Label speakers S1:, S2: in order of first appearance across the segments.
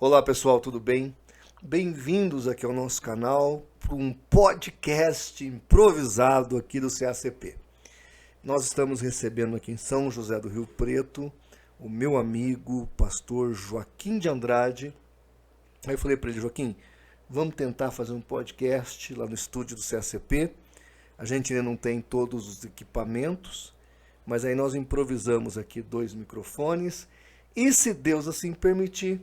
S1: Olá pessoal, tudo bem? Bem-vindos aqui ao nosso canal para um podcast improvisado aqui do CACP. Nós estamos recebendo aqui em São José do Rio Preto o meu amigo, pastor Joaquim de Andrade. Aí eu falei para ele, Joaquim, vamos tentar fazer um podcast lá no estúdio do CACP. A gente ainda não tem todos os equipamentos, mas aí nós improvisamos aqui 2 microfones e, se Deus assim permitir,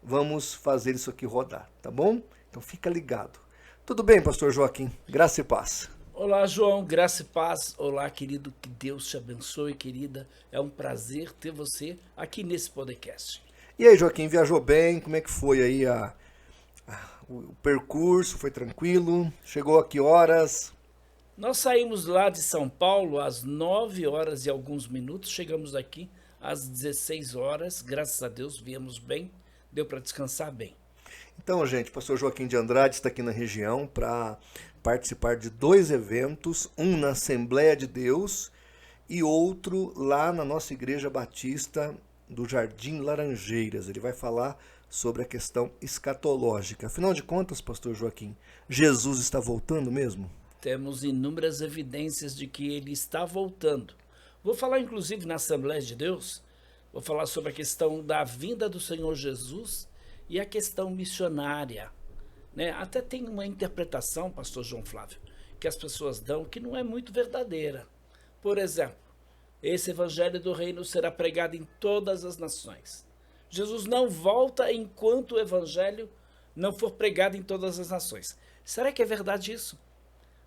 S1: vamos fazer isso aqui rodar, tá bom? Então fica ligado. Tudo bem, pastor Joaquim? Graça e paz.
S2: Olá, João, graça e paz. Olá, querido, que Deus te abençoe, querida. É um prazer ter você aqui nesse podcast.
S1: E aí, Joaquim, viajou bem? Como é que foi aí o percurso? Foi tranquilo? Chegou a que horas?
S2: Nós saímos lá de São Paulo às 9 horas e alguns minutos, chegamos aqui às 16 horas, graças a Deus, viemos bem, deu para descansar bem.
S1: Então, gente, o pastor Joaquim de Andrade está aqui na região para participar de 2 eventos, um na Assembleia de Deus e outro lá na nossa Igreja Batista do Jardim Laranjeiras. Ele vai falar sobre a questão escatológica. Afinal de contas, pastor Joaquim, Jesus está voltando mesmo?
S2: Temos inúmeras evidências de que ele está voltando. Vou falar inclusive na Assembleia de Deus, vou falar sobre a questão da vinda do Senhor Jesus e a questão missionária. Né? Até tem uma interpretação, pastor João Flávio, que as pessoas dão que não é muito verdadeira. Por exemplo, esse evangelho do reino será pregado em todas as nações. Jesus não volta enquanto o evangelho não for pregado em todas as nações. Será que é verdade isso?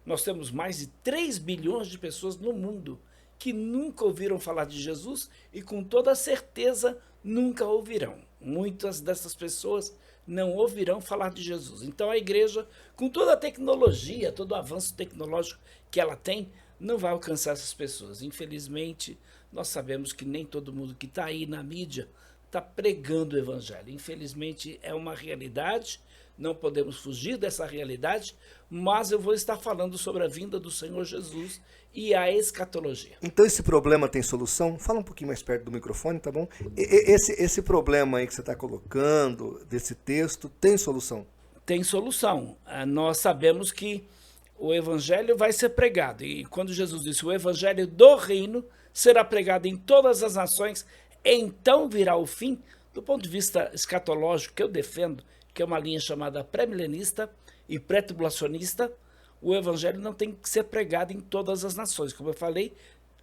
S2: Nós temos mais de 3 bilhões de pessoas no mundo que nunca ouviram falar de Jesus e com toda certeza nunca ouvirão. Muitas dessas pessoas não ouvirão falar de Jesus. Então a igreja, com toda a tecnologia, todo o avanço tecnológico que ela tem, não vai alcançar essas pessoas. Infelizmente, nós sabemos que nem todo mundo que está aí na mídia está pregando o evangelho. Infelizmente, é uma realidade, não podemos fugir dessa realidade, mas eu vou estar falando sobre a vinda do Senhor Jesus e a escatologia.
S1: Então esse problema tem solução? Fala um pouquinho mais perto do microfone, tá bom? Esse problema aí que você está colocando, desse texto, tem solução?
S2: Tem solução. Nós sabemos que o evangelho vai ser pregado. E quando Jesus disse o evangelho do reino será pregado em todas as nações, então virá o fim. Do ponto de vista escatológico que eu defendo, que é uma linha chamada pré-milenista e pré-tribulacionista, o evangelho não tem que ser pregado em todas as nações. Como eu falei,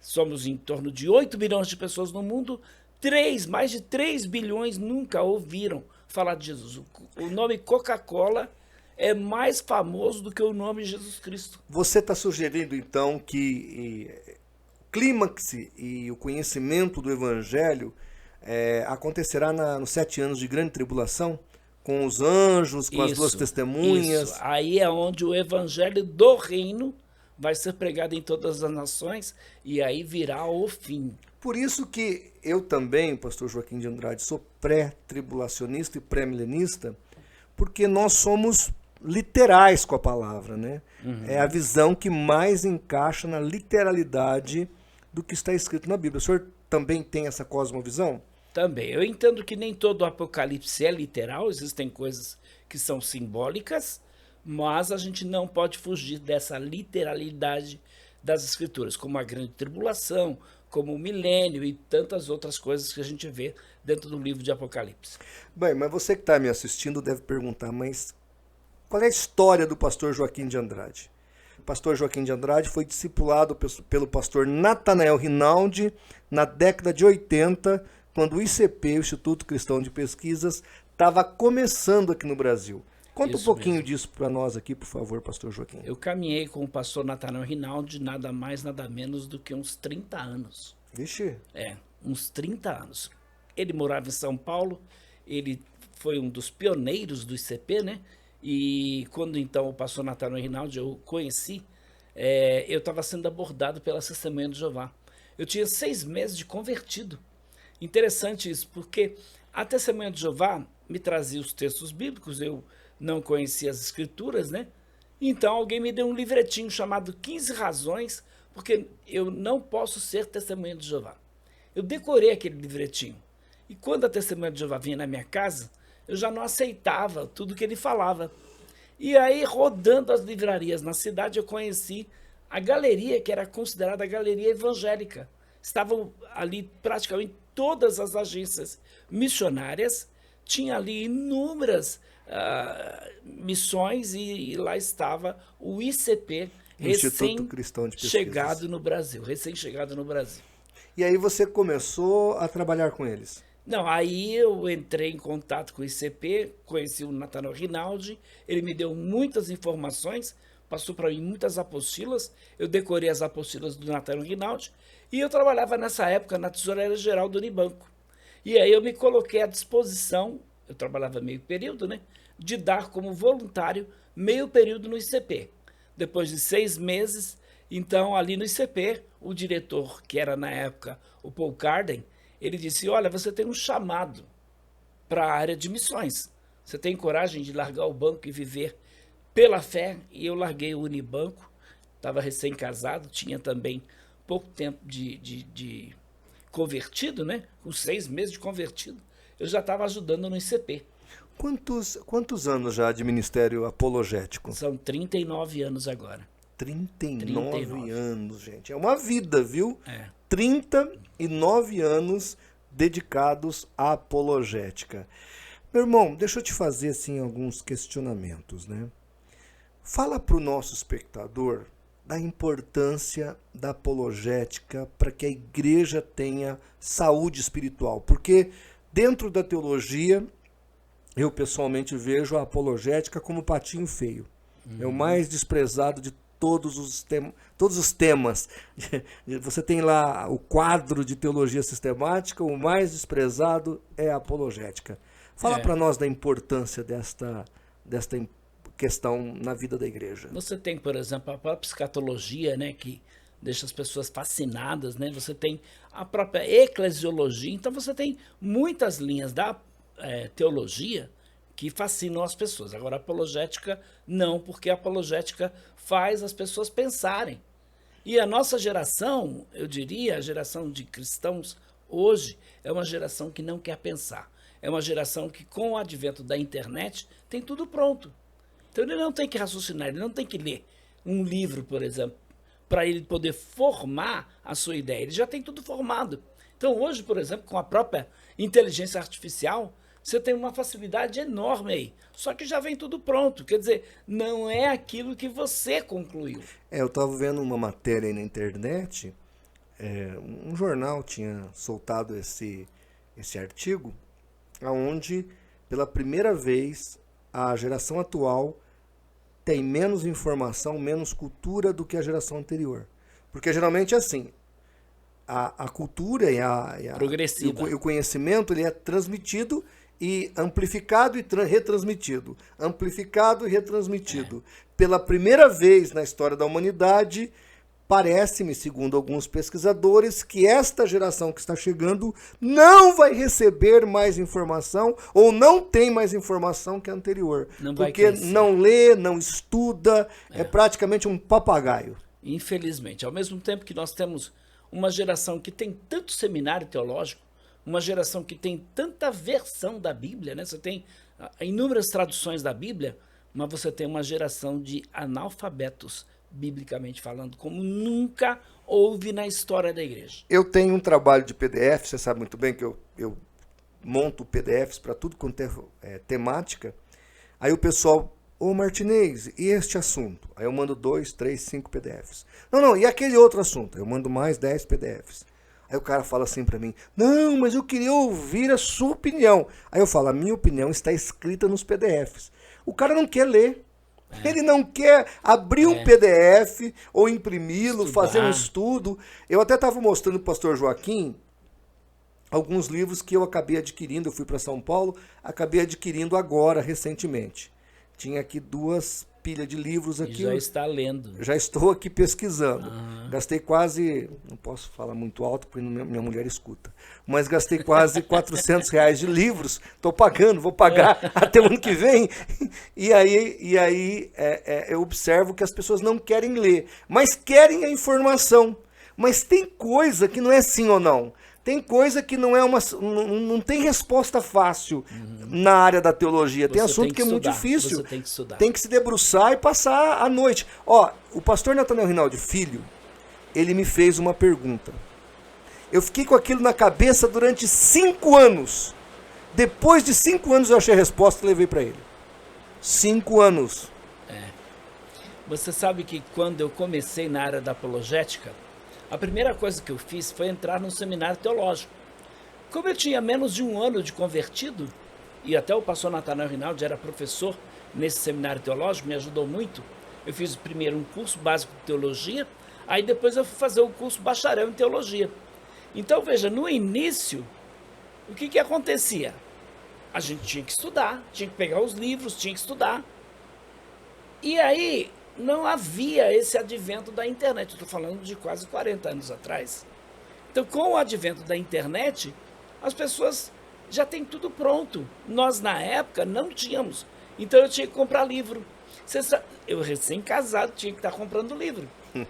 S2: somos em torno de 8 bilhões de pessoas no mundo, mais de 3 bilhões nunca ouviram falar de Jesus. O nome Coca-Cola é mais famoso do que o nome Jesus Cristo.
S1: Você está sugerindo, então, que o clímax e o conhecimento do Evangelho acontecerá nos 7 anos de grande tribulação? Com os anjos, com as 2 testemunhas?
S2: Isso. Aí é onde o Evangelho do reino vai ser pregado em todas as nações e aí virá o fim.
S1: Por isso que eu também, pastor Joaquim de Andrade, sou pré-tribulacionista e pré-milenista, porque nós somos literais com a palavra, né? Uhum. É a visão que mais encaixa na literalidade do que está escrito na Bíblia. O senhor também tem essa cosmovisão?
S2: Também. Eu entendo que nem todo o Apocalipse é literal, existem coisas que são simbólicas, mas a gente não pode fugir dessa literalidade das Escrituras, como a grande tribulação, como o milênio e tantas outras coisas que a gente vê dentro do livro de Apocalipse.
S1: Bem, mas você que está me assistindo deve perguntar, mas qual é a história do pastor Joaquim de Andrade? O pastor Joaquim de Andrade foi discipulado pelo pastor Natanael Rinaldi na década de 80, quando o ICP, o Instituto Cristão de Pesquisas, estava começando aqui no Brasil. Conta um pouquinho disso para nós aqui, por favor, pastor Joaquim.
S2: Eu caminhei com o pastor Natanael Rinaldi nada mais, nada menos do que uns 30 anos.
S1: Vixe.
S2: Uns 30 anos. Ele morava em São Paulo, ele foi um dos pioneiros do ICP, né? E quando então o pastor Natanael Rinaldi eu conheci, eu estava sendo abordado pela Testemunha de Jeová. Eu tinha 6 meses de convertido. Interessante isso, porque a Testemunha de Jeová me trazia os textos bíblicos, eu não conhecia as escrituras, né? Então alguém me deu um livretinho chamado 15 razões porque eu não posso ser testemunha de Jeová. Eu decorei aquele livretinho. E quando a Testemunha de Jeová vinha na minha casa, eu já não aceitava tudo que ele falava. E aí, rodando as livrarias na cidade, eu conheci a galeria, que era considerada a galeria evangélica. Estavam ali praticamente todas as agências missionárias, tinha ali inúmeras missões e lá estava o ICP,
S1: Instituto Cristão de Pesquisas.
S2: chegado no Brasil, recém-chegado no Brasil.
S1: E aí você começou a trabalhar com eles?
S2: Não, aí eu entrei em contato com o ICP, conheci o Nathanael Rinaldi, ele me deu muitas informações, passou para mim muitas apostilas, eu decorei as apostilas do Nathanael Rinaldi, e eu trabalhava nessa época na Tesouraria Geral do Unibanco. E aí eu me coloquei à disposição, eu trabalhava meio período, né, de dar como voluntário meio período no ICP. Depois de 6 meses, então ali no ICP, o diretor, que era na época o Paul Carden, ele disse, olha, você tem um chamado para a área de missões. Você tem coragem de largar o banco e viver pela fé? E eu larguei o Unibanco, estava recém-casado, tinha também pouco tempo de convertido, né? Com 6 meses de convertido, eu já estava ajudando no ICP.
S1: Quantos anos já de ministério apologético?
S2: São 39 anos agora.
S1: 39 anos, gente. É uma vida, viu?
S2: É.
S1: 39 anos dedicados à apologética. Meu irmão, deixa eu te fazer assim alguns questionamentos, né? Fala para o nosso espectador da importância da apologética para que a igreja tenha saúde espiritual, porque dentro da teologia eu pessoalmente vejo a apologética como patinho feio. É o mais desprezado de todos os temas. Você tem lá o quadro de teologia sistemática, o mais desprezado é a apologética. Fala para nós da importância desta questão na vida da igreja.
S2: Você tem, por exemplo, a própria escatologia, né, que deixa as pessoas fascinadas, né? Você tem a própria eclesiologia. Então você tem muitas linhas da teologia que fascinam as pessoas. Agora, a apologética não, porque a apologética faz as pessoas pensarem. E a nossa geração, eu diria, a geração de cristãos hoje, é uma geração que não quer pensar. É uma geração que, com o advento da internet, tem tudo pronto. Então ele não tem que raciocinar, ele não tem que ler um livro, por exemplo, para ele poder formar a sua ideia. Ele já tem tudo formado. Então hoje, por exemplo, com a própria inteligência artificial, você tem uma facilidade enorme aí. Só que já vem tudo pronto. Quer dizer, não é aquilo que você concluiu.
S1: Eu estava vendo uma matéria aí na internet, um jornal tinha soltado esse artigo, onde, pela primeira vez, a geração atual tem menos informação, menos cultura do que a geração anterior. Porque geralmente é assim, a cultura e o conhecimento ele é transmitido e amplificado e retransmitido. Amplificado e retransmitido. Pela primeira vez na história da humanidade, parece-me, segundo alguns pesquisadores, que esta geração que está chegando não vai receber mais informação ou não tem mais informação que a anterior. Porque não lê, não estuda, é praticamente um papagaio.
S2: Infelizmente. Ao mesmo tempo que nós temos uma geração que tem tanto seminário teológico, uma geração que tem tanta versão da Bíblia, né? Você tem inúmeras traduções da Bíblia, mas você tem uma geração de analfabetos, biblicamente falando, como nunca houve na história da igreja.
S1: Eu tenho um trabalho de PDF, você sabe muito bem que eu monto PDFs para tudo quanto é temática. Aí o pessoal, ô Martinez, e este assunto? Aí eu mando 2, 3, 5 PDFs. Não, e aquele outro assunto? Eu mando mais 10 PDFs. Aí o cara fala assim para mim, não, mas eu queria ouvir a sua opinião. Aí eu falo, a minha opinião está escrita nos PDFs. O cara não quer ler. Ele não quer abrir um PDF ou imprimi-lo, fazer um estudo. Eu até estava mostrando para o pastor Joaquim alguns livros que eu acabei adquirindo. Eu fui para São Paulo, acabei adquirindo agora, recentemente. Tinha aqui 2 pilhas de livros aqui.
S2: E já está lendo.
S1: Já estou aqui pesquisando. Gastei quase, não posso falar muito alto porque minha mulher escuta, mas gastei quase R$400 de livros. Estou pagando, vou pagar até o ano que vem. E aí eu observo que as pessoas não querem ler, mas querem a informação. Mas tem coisa que não é sim ou não. Tem coisa que não tem resposta fácil na área da teologia. Tem assunto que é muito difícil.
S2: Você tem que estudar.
S1: Tem que se debruçar e passar a noite. Ó, o pastor Nathanael Rinaldi Filho, ele me fez uma pergunta. Eu fiquei com aquilo na cabeça durante 5 anos. Depois de 5 anos eu achei a resposta e levei para ele. 5 anos.
S2: Você sabe que quando eu comecei na área da apologética, a primeira coisa que eu fiz foi entrar num seminário teológico. Como eu tinha menos de 1 ano de convertido, e até o pastor Nathanael Rinaldi era professor nesse seminário teológico, me ajudou muito. Eu fiz primeiro um curso básico de teologia, aí depois eu fui fazer o curso bacharel em teologia. Então, veja, no início, o que acontecia? A gente tinha que estudar, tinha que pegar os livros, tinha que estudar. E aí não havia esse advento da internet. Estou falando de quase 40 anos atrás. Então, com o advento da internet, as pessoas já têm tudo pronto. Nós, na época, não tínhamos. Então, eu tinha que comprar livro. Eu, recém-casado, tinha que estar comprando livro.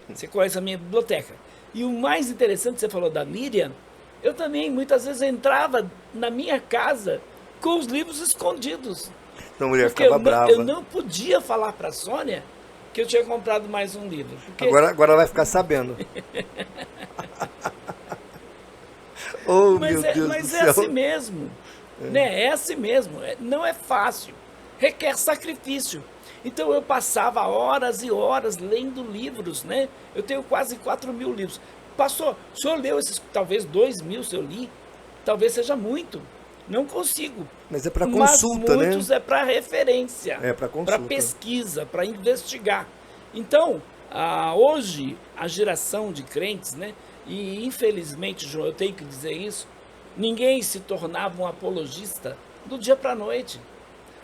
S2: Você conhece a minha biblioteca. E o mais interessante, você falou da Miriam, eu também, muitas vezes, entrava na minha casa com os livros escondidos.
S1: Então a mulher ficava brava.
S2: Eu não podia falar para a Sônia que eu tinha comprado mais um livro. Porque...
S1: Agora vai ficar sabendo. Oh, meu Deus do céu.
S2: É assim mesmo. Né? É assim mesmo. Não é fácil. Requer sacrifício. Então eu passava horas e horas lendo livros, né? Eu tenho quase 4.000 livros. Pastor, o senhor leu esses, talvez 2.000 se eu li? Talvez seja muito. Não consigo.
S1: Mas é para consulta, né?
S2: Muitos é para referência.
S1: É para consulta.
S2: Para pesquisa, para investigar. Então, hoje, a geração de crentes, né? E infelizmente, João, eu tenho que dizer isso, ninguém se tornava um apologista do dia para a noite.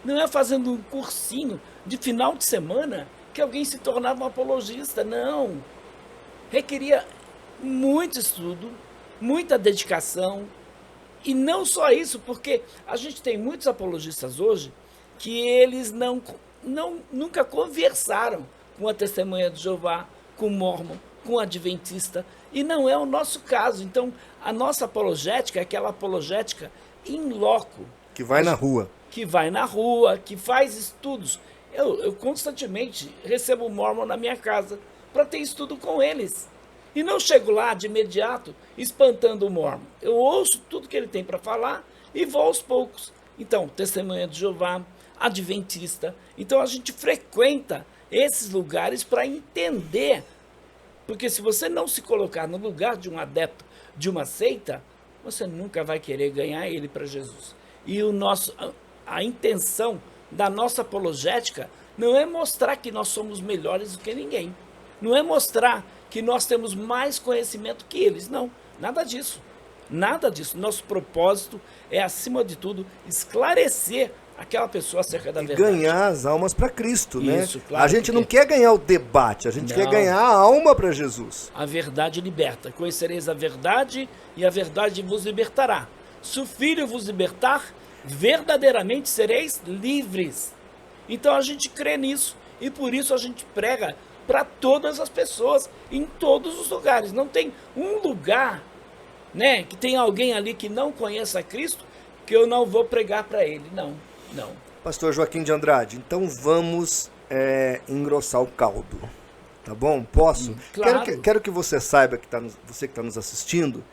S2: Não é fazendo um cursinho de final de semana que alguém se tornava um apologista, não. Requeria muito estudo, muita dedicação, e não só isso, porque a gente tem muitos apologistas hoje que eles nunca conversaram com a Testemunha de Jeová, com o Mórmon, com o Adventista, e não é o nosso caso. Então, a nossa apologética é aquela apologética in loco.
S1: Que vai na rua.
S2: Que vai na rua, que faz estudos. Eu constantemente recebo Mórmon na minha casa para ter estudo com eles. E não chego lá de imediato espantando o Mórmon. Eu ouço tudo que ele tem para falar e vou aos poucos. Então, Testemunha de Jeová, Adventista. Então, a gente frequenta esses lugares para entender. Porque se você não se colocar no lugar de um adepto de uma seita, você nunca vai querer ganhar ele para Jesus. E a intenção da nossa apologética não é mostrar que nós somos melhores do que ninguém. Não é mostrar que nós temos mais conhecimento que eles. Não, nada disso. Nada disso. Nosso propósito é, acima de tudo, esclarecer aquela pessoa acerca da verdade.
S1: Ganhar as almas para Cristo,
S2: Isso,
S1: né?
S2: claro,
S1: a gente não quer ganhar o debate, a gente quer ganhar a alma para Jesus.
S2: A verdade liberta. Conhecereis a verdade e a verdade vos libertará. Se o Filho vos libertar, verdadeiramente sereis livres. Então a gente crê nisso e por isso a gente prega para todas as pessoas, em todos os lugares. Não tem um lugar, né, que tem alguém ali que não conheça Cristo, que eu não vou pregar para ele. Não.
S1: Pastor Joaquim de Andrade, então vamos engrossar o caldo, tá bom? Posso?
S2: Claro.
S1: Quero que você saiba, você que está nos assistindo,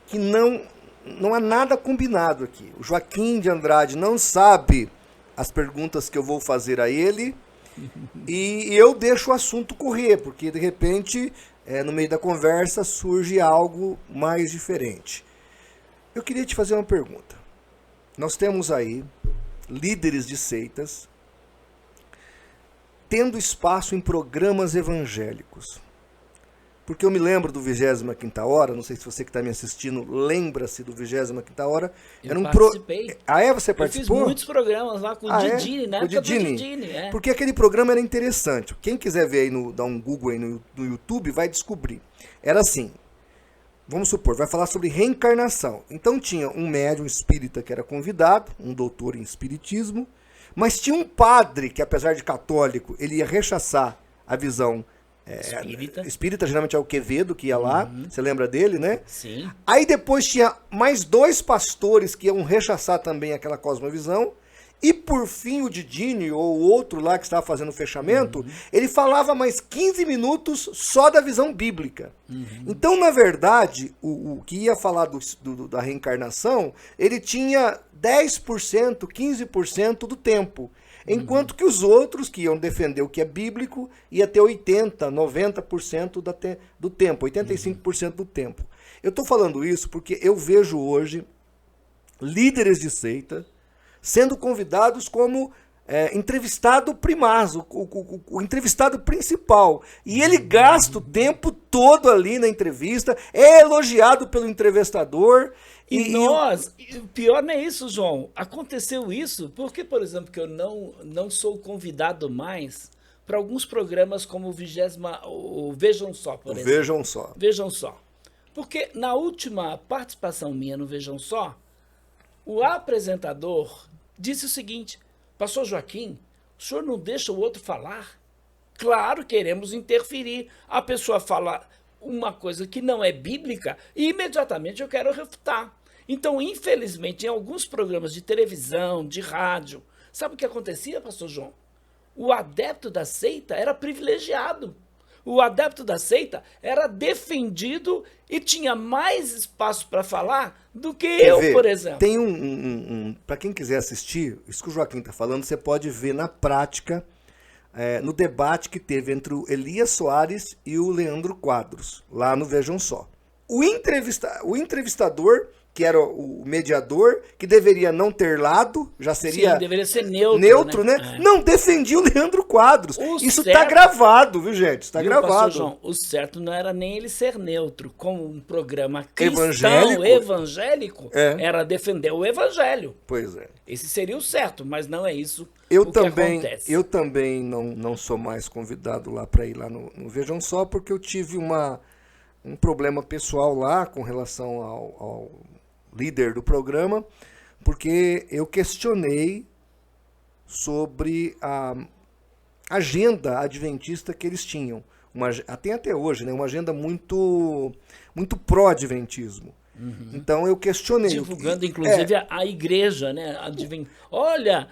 S1: que não há nada combinado aqui. O Joaquim de Andrade não sabe as perguntas que eu vou fazer a ele e eu deixo o assunto correr, porque de repente, no meio da conversa, surge algo mais diferente. Eu queria te fazer uma pergunta. Nós temos aí líderes de seitas tendo espaço em programas evangélicos. Porque eu me lembro do 25ª Hora, não sei se você que está me assistindo lembra-se do 25ª Hora.
S2: Eu participei.
S1: Você participou?
S2: Eu fiz muitos programas lá com o Didini, na época do Didini.
S1: Porque aquele programa era interessante. Quem quiser ver aí, dar um Google aí no YouTube, vai descobrir. Era assim, vamos supor, vai falar sobre reencarnação. Então tinha um médium espírita que era convidado, um doutor em espiritismo, mas tinha um padre que, apesar de católico, ele ia rechaçar a visão Espírita, geralmente é o Quevedo que ia lá, você lembra dele, né?
S2: Sim.
S1: Aí depois tinha mais 2 pastores que iam rechaçar também aquela cosmovisão. E por fim o Didini, ou o outro lá que estava fazendo o fechamento, ele falava mais 15 minutos só da visão bíblica. Então, na verdade, o que ia falar da reencarnação, ele tinha 10%, 15% do tempo. Enquanto que os outros que iam defender o que é bíblico ia ter 80%, 90% do tempo, 85% do tempo. Eu estou falando isso porque eu vejo hoje líderes de seita sendo convidados como entrevistado primaz, o entrevistado principal. E ele gasta o tempo todo ali na entrevista, é elogiado pelo entrevistador.
S2: O pior não é isso, João. Aconteceu isso porque, por exemplo, que eu não sou convidado mais para alguns programas como o Vejam Só, por exemplo.
S1: Vejam Só.
S2: Vejam Só. Porque na última participação minha no Vejam Só, o apresentador disse o seguinte: Pastor Joaquim, o senhor não deixa o outro falar? Claro, queremos interferir. A pessoa fala uma coisa que não é bíblica e imediatamente eu quero refutar. Então, infelizmente, em alguns programas de televisão, de rádio, sabe o que acontecia, pastor João? O adepto da seita era privilegiado. O adepto da seita era defendido e tinha mais espaço para falar do que eu, por exemplo.
S1: Tem para quem quiser assistir, isso que o Joaquim está falando, você pode ver na prática, no debate que teve entre o Elias Soares e o Leandro Quadros, lá no Vejam Só. O entrevistador, que era o mediador, que deveria não ter lado, já seria...
S2: Sim, deveria ser neutro,
S1: neutro, né? Não, defendia o Leandro Quadros. Isso está gravado, viu, gente? Está gravado.
S2: Pastor João, o certo não era nem ele ser neutro, como um programa cristão, evangélico era defender o evangelho.
S1: Pois é.
S2: Esse seria o certo, mas não é isso
S1: que acontece. Eu também não sou mais convidado lá para ir lá no Vejam Só, porque eu tive um problema pessoal lá com relação ao líder do programa, porque eu questionei sobre a agenda adventista que eles tinham. Até hoje, né? Uma agenda muito pró-adventismo. Então eu questionei.
S2: Divulgando, inclusive, a igreja, né? Olha,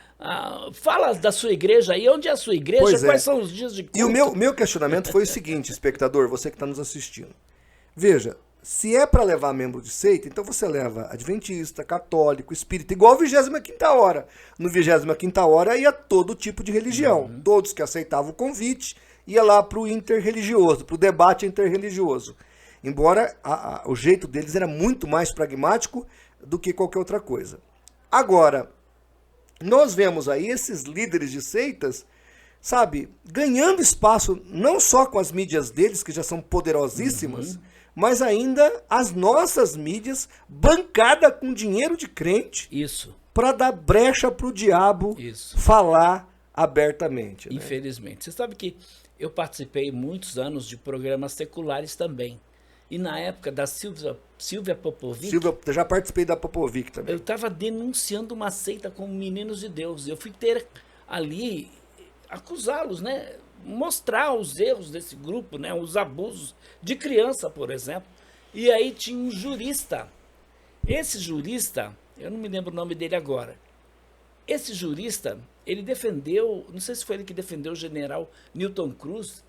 S2: fala da sua igreja aí, onde é a sua igreja, quais são os dias de culto.
S1: E o meu questionamento foi o seguinte, espectador, você que está nos assistindo. Veja, se é para levar membro de seita, então você leva adventista, católico, espírita, igual a 25ª hora. No 25ª hora ia todo tipo de religião. Todos que aceitavam o convite ia lá para o interreligioso, para o debate interreligioso. Embora o jeito deles era muito mais pragmático do que qualquer outra coisa. Agora, nós vemos aí esses líderes de seitas, sabe, ganhando espaço não só com as mídias deles, que já são poderosíssimas, mas ainda as nossas mídias, bancada com dinheiro de crente, para dar brecha para o diabo falar abertamente. Né?
S2: Infelizmente. Você sabe que eu participei muitos anos de programas seculares também. E na época da Silvia Popovic...
S1: Eu já participei da Popovic também.
S2: Eu estava denunciando uma seita como Meninos de Deus. Eu fui ter ali, acusá-los, né? Mostrar os erros desse grupo, né? Os abusos de criança, por exemplo. E aí tinha um jurista. Esse jurista, eu não me lembro o nome dele agora. Esse jurista, ele defendeu, não sei se foi ele que defendeu o general Newton Cruz,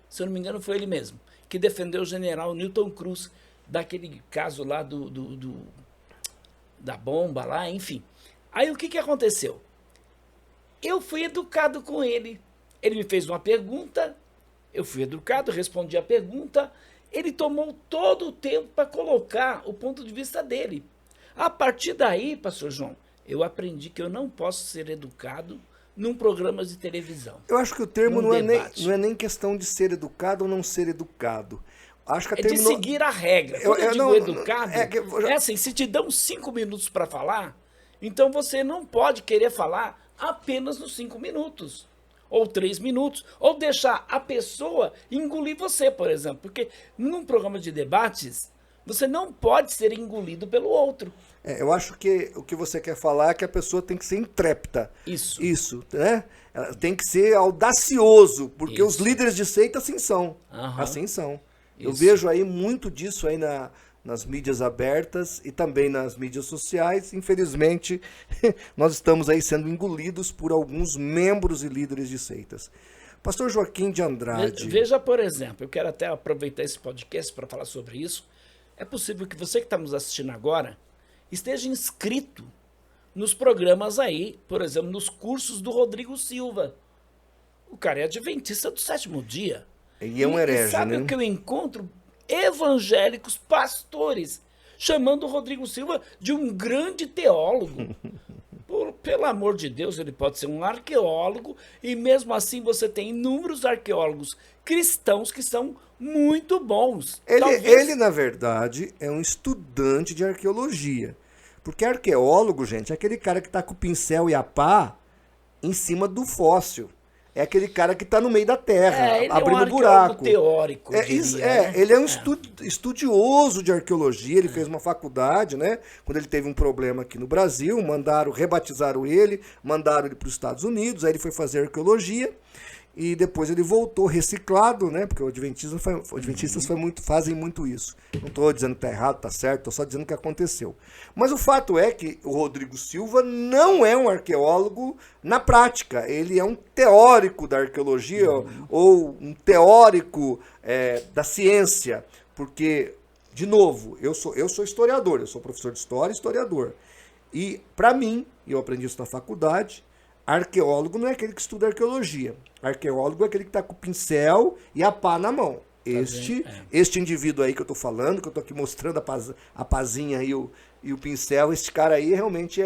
S2: se eu não me engano foi ele mesmo, que defendeu o general Newton Cruz daquele caso lá da bomba lá, enfim. Aí o que aconteceu? Eu fui educado com ele. Ele me fez uma pergunta, eu fui educado, respondi a pergunta, ele tomou todo o tempo para colocar o ponto de vista dele. A partir daí, pastor João, eu aprendi que eu não posso ser educado num programa de televisão.
S1: Eu acho que o termo não é nem questão de ser educado ou não ser educado. Acho que
S2: de seguir a regra. Quando eu digo educado, assim, se te dão 5 minutos para falar, então você não pode querer falar apenas nos 5 minutos. Ou 3 minutos, ou deixar a pessoa engolir você, por exemplo. Porque num programa de debates, Você não pode ser engolido pelo outro.
S1: Eu acho que o que você quer falar é que a pessoa tem que ser intrépida.
S2: Isso.
S1: Isso, né? Ela tem que ser audacioso, porque os
S2: Isso.
S1: líderes de seita assim são.
S2: Aham.
S1: Assim são. Eu
S2: Isso.
S1: vejo aí muito disso aí nas mídias abertas e também nas mídias sociais. Infelizmente, nós estamos aí sendo engolidos por alguns membros e líderes de seitas. Pastor Joaquim de Andrade.
S2: Veja, por exemplo, eu quero até aproveitar esse podcast para falar sobre isso. É possível que você que está nos assistindo agora esteja inscrito nos programas aí, por exemplo, nos cursos do Rodrigo Silva. O cara é adventista do sétimo dia.
S1: E é um herege,
S2: e sabe
S1: né?
S2: o que eu encontro? Evangélicos, pastores, chamando o Rodrigo Silva de um grande teólogo. Pelo amor de Deus, ele pode ser um arqueólogo, e mesmo assim você tem inúmeros arqueólogos cristãos que são muito bons.
S1: Ele, na verdade, é um estudante de arqueologia. Porque arqueólogo, gente, é aquele cara que está com o pincel e a pá em cima do fóssil. É aquele cara que está no meio da terra,
S2: ele
S1: abrindo
S2: é um
S1: buraco.
S2: teórico, diria,
S1: ele é um estudioso de arqueologia, ele fez uma faculdade, né? Quando ele teve um problema aqui no Brasil, rebatizaram ele, mandaram ele para os Estados Unidos, aí ele foi fazer arqueologia. E depois ele voltou reciclado, né? Porque os adventistas fazem muito isso. Não estou dizendo que está errado, está certo, estou só dizendo o que aconteceu. Mas o fato é que o Rodrigo Silva não é um arqueólogo na prática. Ele é um teórico da arqueologia ou um teórico da ciência. Porque, de novo, eu sou historiador, eu sou professor de história e historiador. E, para mim, eu aprendi isso na faculdade, arqueólogo não é aquele que estuda arqueologia. Arqueólogo é aquele que está com o pincel e a pá na mão. Este indivíduo aí que eu estou falando, que eu estou aqui mostrando a pazinha e o pincel, este cara aí realmente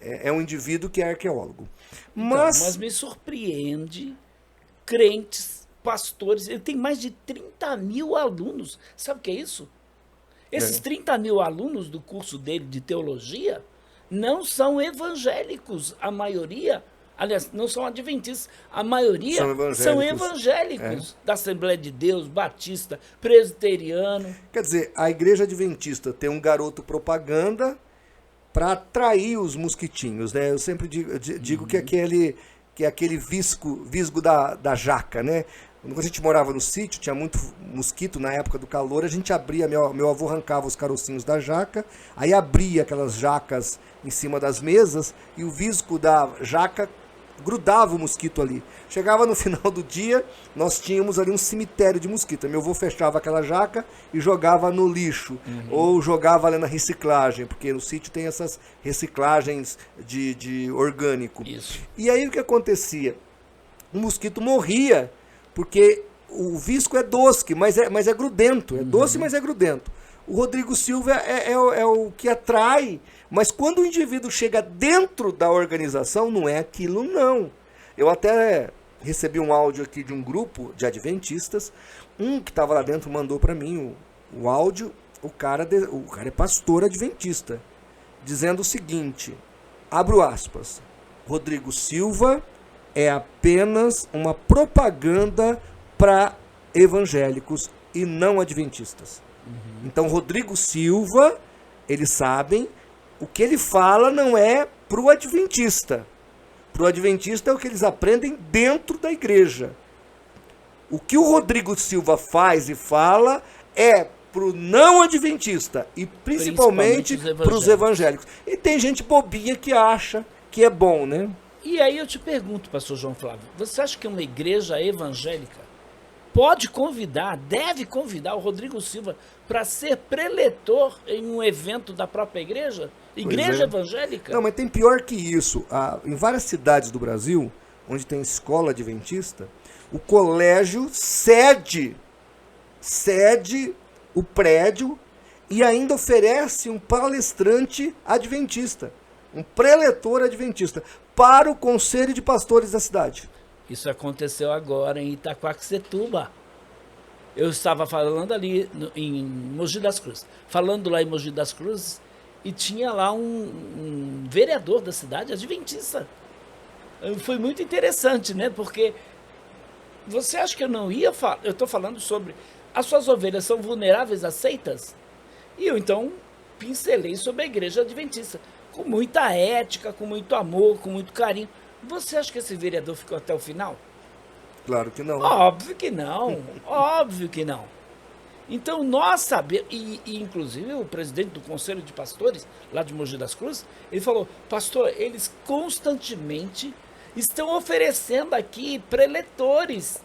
S1: é um indivíduo que é arqueólogo.
S2: Mas me surpreende crentes, pastores, ele tem mais de 30 mil alunos. Sabe o que é isso? Esses 30 mil alunos do curso dele de teologia não são evangélicos, a maioria. Aliás, não são adventistas, a maioria são evangélicos da Assembleia de Deus, batista, presbiteriano.
S1: Quer dizer, a igreja adventista tem um garoto propaganda para atrair os mosquitinhos, né? Eu sempre digo que é aquele visgo da jaca, né? Quando a gente morava no sítio, tinha muito mosquito na época do calor, a gente abria, meu avô arrancava os carocinhos da jaca, aí abria aquelas jacas em cima das mesas e o visgo da jaca grudava o mosquito ali. Chegava no final do dia, nós tínhamos ali um cemitério de mosquito. Meu avô fechava aquela jaca e jogava no lixo, ou jogava ali na reciclagem, porque no sítio tem essas reciclagens de orgânico.
S2: Isso.
S1: E aí o que acontecia? O mosquito morria, porque o visco é doce, mas é grudento. É doce, mas é grudento. O Rodrigo Silva é o que atrai, mas quando o indivíduo chega dentro da organização, não é aquilo não. Eu até recebi um áudio aqui de um grupo de adventistas, um que estava lá dentro mandou para mim o áudio, o cara é pastor adventista, dizendo o seguinte, abro aspas, Rodrigo Silva é apenas uma propaganda para evangélicos e não adventistas. Então, Rodrigo Silva, eles sabem, o que ele fala não é para o adventista. Para o adventista é o que eles aprendem dentro da igreja. O que o Rodrigo Silva faz e fala é para o não adventista e principalmente para os evangélicos. E tem gente bobinha que acha que é bom, né?
S2: E aí eu te pergunto, pastor João Flávio, você acha que uma igreja evangélica pode convidar, deve convidar o Rodrigo Silva para ser preletor em um evento da própria igreja? Igreja evangélica?
S1: Não, mas tem pior que isso. Em várias cidades do Brasil, onde tem escola adventista, o colégio cede o prédio e ainda oferece um palestrante adventista, um preletor adventista, para o conselho de pastores da cidade.
S2: Isso aconteceu agora em Itaquaquecetuba. Eu estava falando ali em Mogi das Cruzes. Falando lá em Mogi das Cruzes, e tinha lá um vereador da cidade, adventista. Foi muito interessante, né? Porque você acha que eu não ia falar? Eu estou falando sobre as suas ovelhas são vulneráveis a seitas? E eu então pincelei sobre a igreja adventista, com muita ética, com muito amor, com muito carinho. Você acha que esse vereador ficou até o final?
S1: Claro que não.
S2: Óbvio que não, óbvio que não. Então nós sabemos, e inclusive o presidente do Conselho de Pastores, lá de Mogi das Cruzes, ele falou, pastor, eles constantemente estão oferecendo aqui preletores.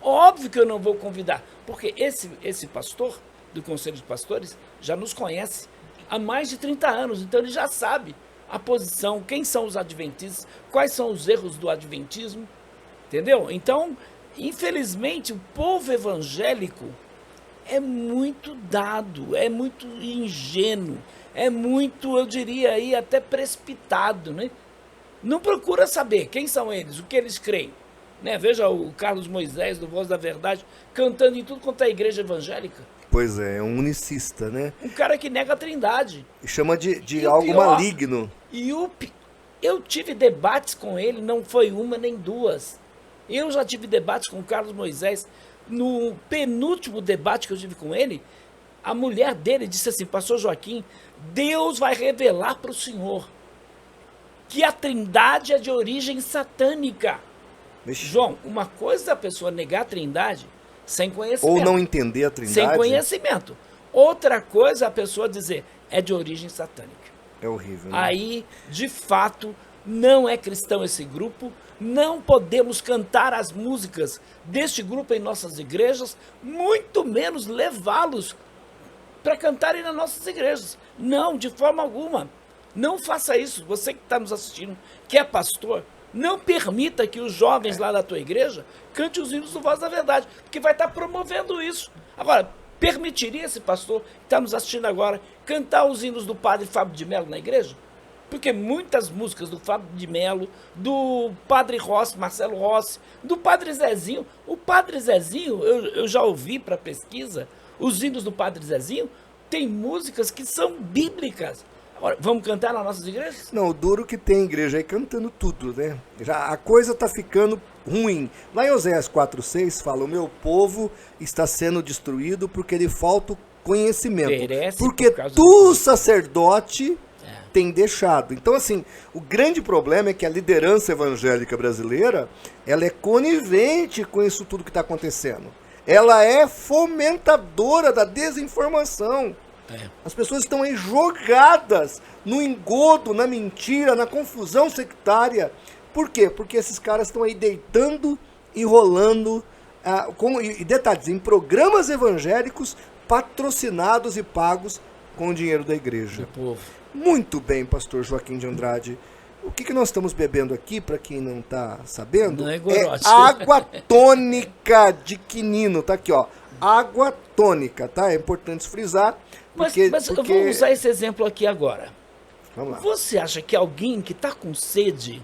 S2: Óbvio que eu não vou convidar, porque esse pastor do Conselho de Pastores já nos conhece há mais de 30 anos, então ele já sabe a posição, quem são os adventistas, quais são os erros do adventismo, entendeu? Então, infelizmente, o povo evangélico é muito dado, é muito ingênuo, é muito, eu diria aí, até precipitado, né? Não procura saber quem são eles, o que eles creem. Né? Veja o Carlos Moisés, do Voz da Verdade, cantando em tudo quanto é igreja evangélica.
S1: Pois é um unicista, né?
S2: Um cara que nega a trindade.
S1: E chama de algo pior, maligno.
S2: Eu tive debates com ele, não foi uma nem duas. Eu já tive debates com o Carlos Moisés. No penúltimo debate que eu tive com ele, a mulher dele disse assim, pastor Joaquim, Deus vai revelar para o senhor que a trindade é de origem satânica. Vixe. João, uma coisa é a pessoa negar a trindade sem conhecimento.
S1: Ou não entender a trindade.
S2: Sem conhecimento. Outra coisa é a pessoa dizer, é de origem satânica.
S1: É horrível. Né?
S2: Aí, de fato, não é cristão esse grupo. Não podemos cantar as músicas deste grupo em nossas igrejas, muito menos levá-los para cantarem nas nossas igrejas. Não, de forma alguma. Não faça isso. Você que está nos assistindo, que é pastor, não permita que os jovens lá da tua igreja cante os hinos do Voz da Verdade, porque vai estar promovendo isso. Agora, permitiria esse pastor que está nos assistindo agora cantar os hinos do padre Fábio de Mello na igreja? Porque muitas músicas do Fábio de Mello, do padre Rossi, Marcelo Rossi, do padre Zezinho. O padre Zezinho, eu já ouvi para pesquisa, os hinos do padre Zezinho tem músicas que são bíblicas. Agora, vamos cantar nas nossas igrejas?
S1: Não, o duro que tem igreja aí cantando tudo, né? Já a coisa tá ficando ruim. Lá em Oséias 4:6 fala, o meu povo está sendo destruído porque lhe falta o conhecimento. Porque tu, sacerdote, tem deixado. Então, assim, o grande problema é que a liderança evangélica brasileira, ela é conivente com isso tudo que está acontecendo. Ela é fomentadora da desinformação. As pessoas estão aí jogadas no engodo, na mentira, na confusão sectária. Por quê? Porque esses caras estão aí deitando e rolando, e detalhes, em programas evangélicos patrocinados e pagos com o dinheiro da igreja.
S2: Do povo.
S1: Muito bem, pastor Joaquim de Andrade. O que nós estamos bebendo aqui, para quem não está sabendo, é água tônica de quinino. Tá aqui, ó. Água tônica, tá? É importante frisar.
S2: Mas eu vou usar esse exemplo aqui agora.
S1: Vamos lá.
S2: Você acha que alguém que está com sede,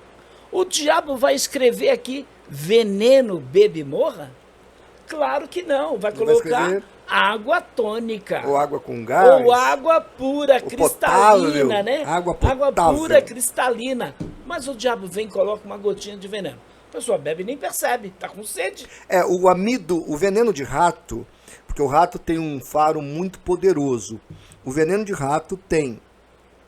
S2: o diabo vai escrever aqui, veneno, bebe e morra? Claro que não. Vai colocar água tônica.
S1: Ou água com gás.
S2: Ou água pura, cristalina, né?
S1: Água potável.
S2: Água pura, cristalina. Mas o diabo vem e coloca uma gotinha de veneno. A pessoa bebe e nem percebe, tá com sede.
S1: O amido, o veneno de rato, porque o rato tem um faro muito poderoso. O veneno de rato tem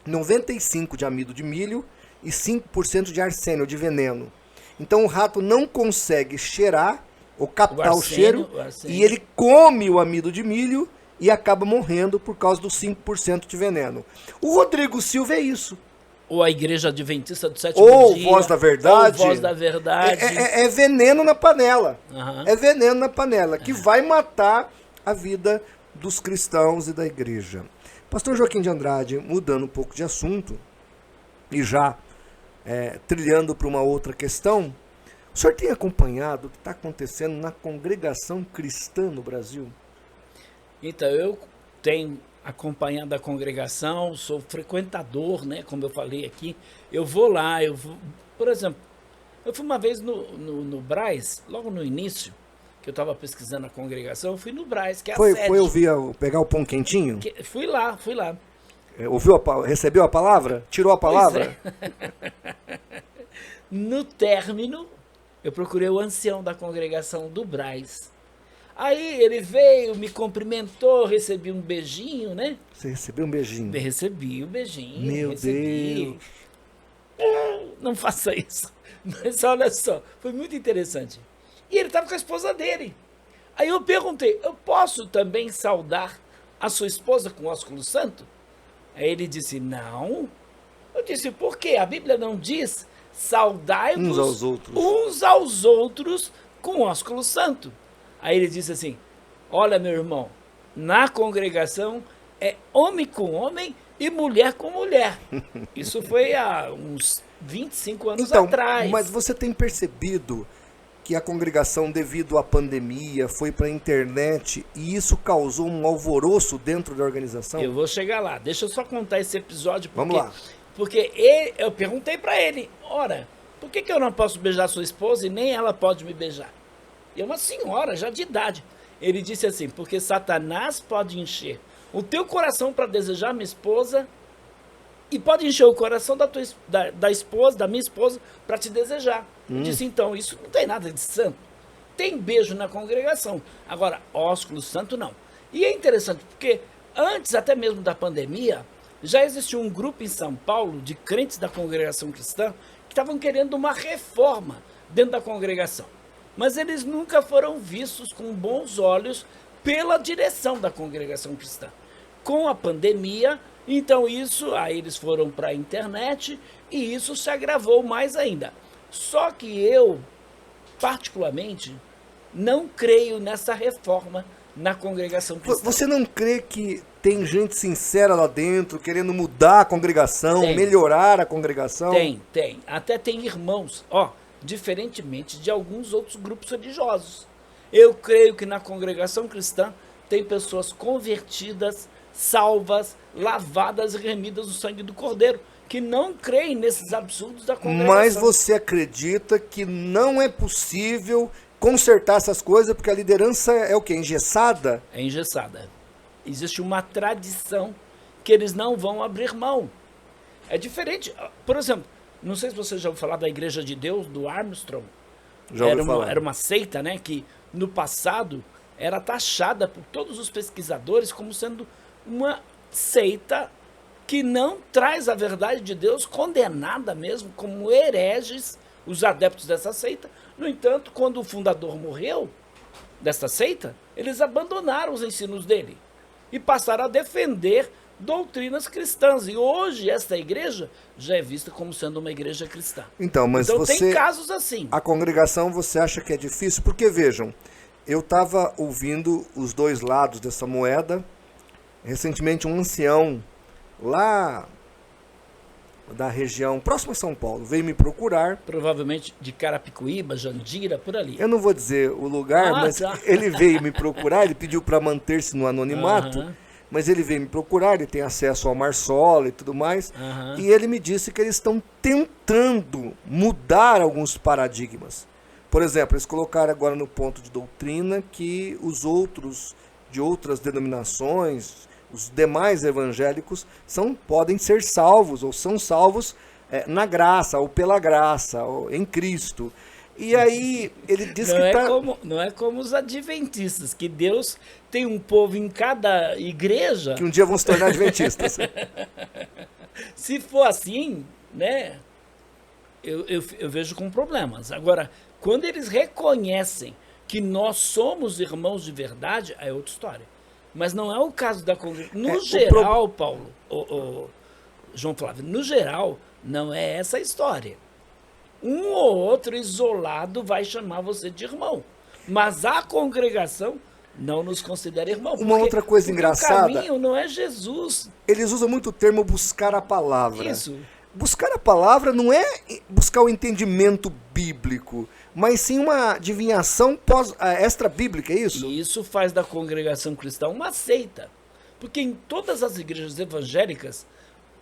S1: 95% de amido de milho e 5% de arsênio, de veneno. Então o rato não consegue cheirar ou captar o cheiro, e ele come o amido de milho e acaba morrendo por causa dos 5% de veneno. O Rodrigo Silva é isso.
S2: Ou a Igreja Adventista do Sétimo Dia.
S1: Ou Voz da Verdade.
S2: Ou Voz da Verdade.
S1: É veneno na panela. Uhum. É veneno na panela, que vai matar a vida dos cristãos e da igreja. Pastor Joaquim de Andrade, mudando um pouco de assunto, e já trilhando para uma outra questão, o senhor tem acompanhado o que está acontecendo na congregação cristã no Brasil?
S2: Então, eu tenho acompanhado a congregação, sou frequentador, né, como eu falei aqui. Eu vou lá, por exemplo, eu fui uma vez no Braz, logo no início, que eu estava pesquisando a congregação, eu fui no Braz, que é a sede.
S1: Foi ouvir, pegar o pão quentinho?
S2: Fui lá.
S1: Recebeu a palavra? Tirou a palavra?
S2: No término, eu procurei o ancião da congregação do Braz. Aí ele veio, me cumprimentou, recebi um beijinho, né?
S1: Você recebeu um beijinho?
S2: Recebi o beijinho.
S1: Meu
S2: recebi.
S1: Deus.
S2: Não faça isso. Mas olha só, foi muito interessante. E ele estava com a esposa dele. Aí eu perguntei, eu posso também saudar a sua esposa com ósculo santo? Aí ele disse, não. Eu disse, por quê? A Bíblia não diz saudai-vos uns aos outros com ósculo santo. Aí ele disse assim, olha meu irmão, na congregação é homem com homem e mulher com mulher. Isso foi há uns 25 anos atrás.
S1: Mas você tem percebido que a congregação, devido à pandemia, foi para a internet e isso causou um alvoroço dentro da organização?
S2: Eu vou chegar lá. Deixa eu só contar esse episódio.
S1: Vamos lá.
S2: Porque eu perguntei para ele, ora, por que eu não posso beijar sua esposa e nem ela pode me beijar? E é uma senhora já de idade. Ele disse assim, porque Satanás pode encher o teu coração para desejar minha esposa e pode encher o coração da minha esposa para te desejar. Eu disse, então, isso não tem nada de santo. Tem beijo na congregação. Agora, ósculo santo não. E é interessante, porque antes até mesmo da pandemia, já existiu um grupo em São Paulo de crentes da congregação cristã que estavam querendo uma reforma dentro da congregação. Mas eles nunca foram vistos com bons olhos pela direção da congregação cristã. Com a pandemia, então aí eles foram para a internet e isso se agravou mais ainda. Só que eu, particularmente, não creio nessa reforma na congregação cristã.
S1: Você não crê que tem gente sincera lá dentro, querendo mudar a congregação, melhorar a congregação?
S2: Tem. Até tem irmãos, diferentemente de alguns outros grupos religiosos. Eu creio que na congregação cristã tem pessoas convertidas, salvas, lavadas e remidas no sangue do Cordeiro, que não creem nesses absurdos da congregação.
S1: Mas você acredita que não é possível consertar essas coisas, porque a liderança é o quê? Engessada?
S2: É engessada. Existe uma tradição que eles não vão abrir mão. É diferente. Por exemplo, não sei se você já ouviu falar da Igreja de Deus, do Armstrong.
S1: Já ouvi falar.
S2: Era uma seita, né, que no passado era taxada por todos os pesquisadores como sendo uma seita que não traz a verdade de Deus, condenada mesmo como hereges, os adeptos dessa seita. No entanto, quando o fundador morreu dessa seita, eles abandonaram os ensinos dele e passaram a defender doutrinas cristãs. E hoje esta igreja já é vista como sendo uma igreja cristã.
S1: Então, mas
S2: tem casos assim.
S1: A congregação você acha que é difícil? Porque vejam, eu estava ouvindo os dois lados dessa moeda. Recentemente um ancião lá da região próxima a São Paulo veio me procurar.
S2: Provavelmente de Carapicuíba, Jandira, por ali.
S1: Eu não vou dizer o lugar, mas ele veio me procurar, ele pediu para manter-se no anonimato, mas ele veio me procurar, ele tem acesso ao Marsola e tudo mais, e ele me disse que eles estão tentando mudar alguns paradigmas. Por exemplo, eles colocaram agora no ponto de doutrina que os outros de outras denominações, os demais evangélicos, podem ser salvos, ou são salvos na graça, ou pela graça, ou em Cristo. E aí ele diz
S2: não é como os adventistas, que Deus tem um povo em cada igreja.
S1: Que um dia vão se tornar adventistas.
S2: Se for assim, né, eu vejo com problemas. Agora, quando eles reconhecem que nós somos irmãos de verdade, aí é outra história. Mas não é o caso da congregação. No geral, Paulo, João Flávio, no geral, não é essa a história. Um ou outro isolado vai chamar você de irmão. Mas a congregação não nos considera irmão.
S1: Uma outra coisa engraçada.
S2: O caminho não é Jesus.
S1: Eles usam muito o termo buscar a palavra.
S2: Isso.
S1: Buscar a palavra não é buscar o entendimento bíblico, mas sim uma adivinhação extra-bíblica, é isso?
S2: E isso faz da congregação cristã uma seita. Porque em todas as igrejas evangélicas,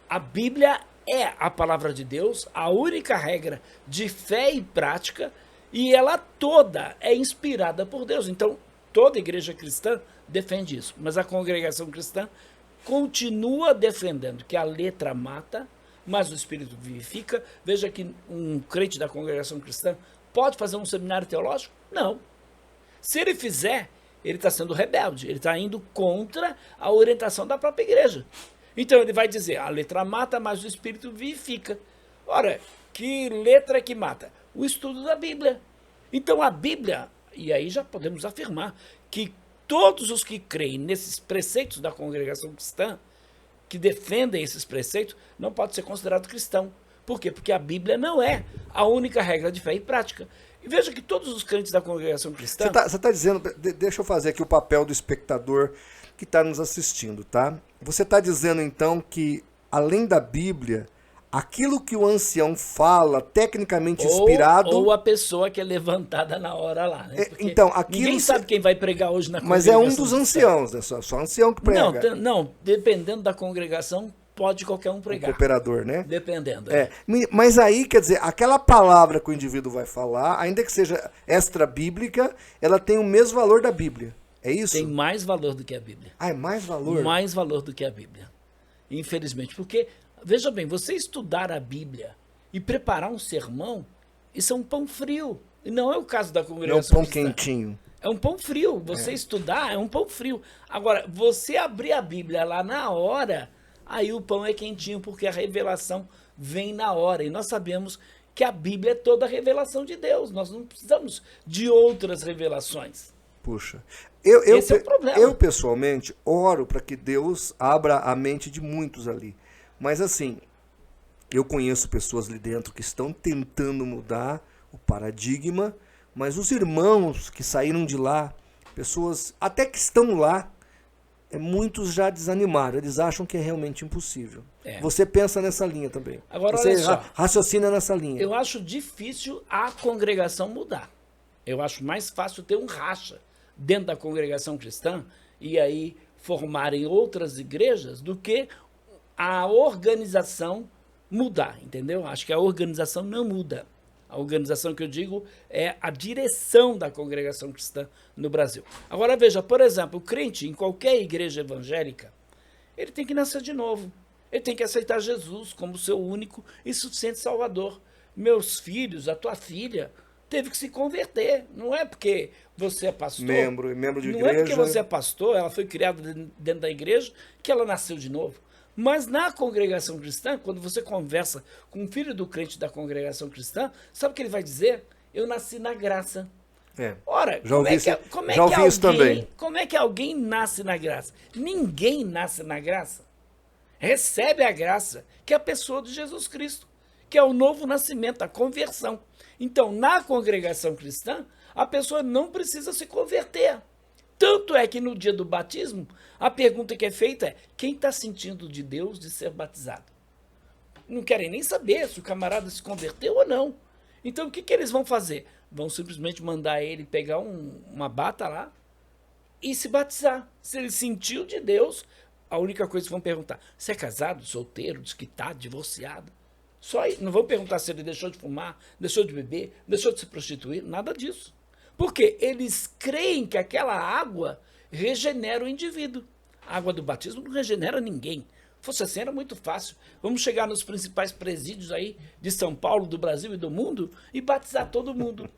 S2: a Bíblia é a palavra de Deus, a única regra de fé e prática, e ela toda é inspirada por Deus. Então, toda igreja cristã defende isso. Mas a congregação cristã continua defendendo que a letra mata, mas o Espírito vivifica. Veja que um crente da congregação cristã pode fazer um seminário teológico? Não. Se ele fizer, ele está sendo rebelde, ele está indo contra a orientação da própria igreja. Então ele vai dizer, a letra mata, mas o Espírito vivifica. Ora, que letra que mata? O estudo da Bíblia. Então a Bíblia, e aí já podemos afirmar, que todos os que creem nesses preceitos da congregação cristã, que defendem esses preceitos, não pode ser considerado cristão. Por quê? Porque a Bíblia não é a única regra de fé e prática. E veja que todos os crentes da congregação cristã...
S1: Você está dizendo, deixa eu fazer aqui o papel do espectador que está nos assistindo, tá? Você está dizendo então que, além da Bíblia, aquilo que o ancião fala, tecnicamente inspirado...
S2: Ou a pessoa que é levantada na hora lá, né?
S1: Então, aquilo
S2: ninguém sabe quem vai pregar hoje na
S1: Mas
S2: congregação.
S1: é um dos anciãos, é só ancião que prega.
S2: Não, dependendo da congregação, pode qualquer um pregar.
S1: O cooperador, né?
S2: Dependendo.
S1: Mas aí, quer dizer, aquela palavra que o indivíduo vai falar, ainda que seja extra-bíblica, ela tem o mesmo valor da Bíblia. É isso?
S2: Tem mais valor do que a Bíblia.
S1: Ah, é mais valor?
S2: Mais valor do que a Bíblia. Infelizmente. Porque, veja bem, você estudar a Bíblia e preparar um sermão, isso é um pão frio. E não é o caso da congregação.
S1: Não é um pão quentinho.
S2: É um pão frio. Você estudar é um pão frio. Agora, você abrir a Bíblia lá na hora, aí o pão é quentinho, porque a revelação vem na hora. E nós sabemos que a Bíblia é toda a revelação de Deus. Nós não precisamos de outras revelações.
S1: Puxa.
S2: Esse é o problema.
S1: Eu, pessoalmente, oro para que Deus abra a mente de muitos ali. Mas, assim, eu conheço pessoas ali dentro que estão tentando mudar o paradigma, mas os irmãos que saíram de lá, pessoas até que estão lá, muitos já desanimaram. Eles acham que é realmente impossível. Você pensa nessa linha também.
S2: Agora,
S1: você
S2: olha só,
S1: raciocina nessa linha.
S2: Eu acho difícil a congregação mudar. Eu acho mais fácil ter um racha dentro da congregação cristã e aí formarem outras igrejas do que a organização mudar, entendeu? Acho que a organização não muda. A organização que eu digo é a direção da congregação cristã no Brasil. Agora veja, por exemplo, o crente em qualquer igreja evangélica, ele tem que nascer de novo. Ele tem que aceitar Jesus como seu único e suficiente Salvador. Meus filhos, a tua filha, teve que se converter. Não é porque você é pastor.
S1: Membro de igreja.
S2: Não é porque você é pastor, ela foi criada dentro da igreja, que ela nasceu de novo. Mas na congregação cristã, quando você conversa com um filho do crente da congregação cristã, sabe o que ele vai dizer? Eu nasci na graça. Ora, como é que alguém nasce na graça? Ninguém nasce na graça. Recebe a graça, que é a pessoa de Jesus Cristo, que é o novo nascimento, a conversão. Então, na congregação cristã, a pessoa não precisa se converter. Tanto é que no dia do batismo, a pergunta que é feita é: quem está sentindo de Deus de ser batizado? Não querem nem saber se o camarada se converteu ou não. Então, o que eles vão fazer? Vão simplesmente mandar ele pegar uma bata lá e se batizar. Se ele sentiu de Deus, a única coisa que vão perguntar: você é casado, solteiro, desquitado, divorciado? Só aí. Não vão perguntar se ele deixou de fumar, deixou de beber, deixou de se prostituir, nada disso. Porque eles creem que aquela água regenera o indivíduo. A água do batismo não regenera ninguém. Fosse assim, era muito fácil. Vamos chegar nos principais presídios aí de São Paulo, do Brasil e do mundo e batizar todo mundo.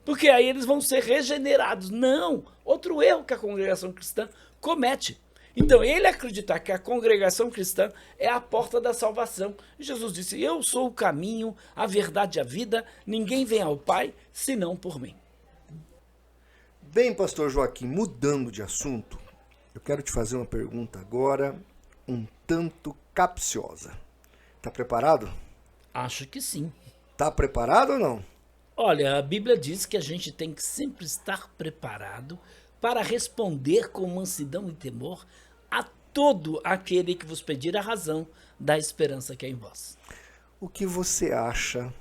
S2: Porque aí eles vão ser regenerados. Não! Outro erro que a congregação cristã comete. Então, ele acreditar que a congregação cristã é a porta da salvação. Jesus disse: eu sou o caminho, a verdade e a vida. Ninguém vem ao Pai senão por mim.
S1: Bem, pastor Joaquim, mudando de assunto, eu quero te fazer uma pergunta agora, um tanto capciosa. Tá preparado?
S2: Acho que sim.
S1: Tá preparado ou não?
S2: Olha, a Bíblia diz que a gente tem que sempre estar preparado para responder com mansidão e temor a todo aquele que vos pedir a razão da esperança que é em vós.
S1: O que você acha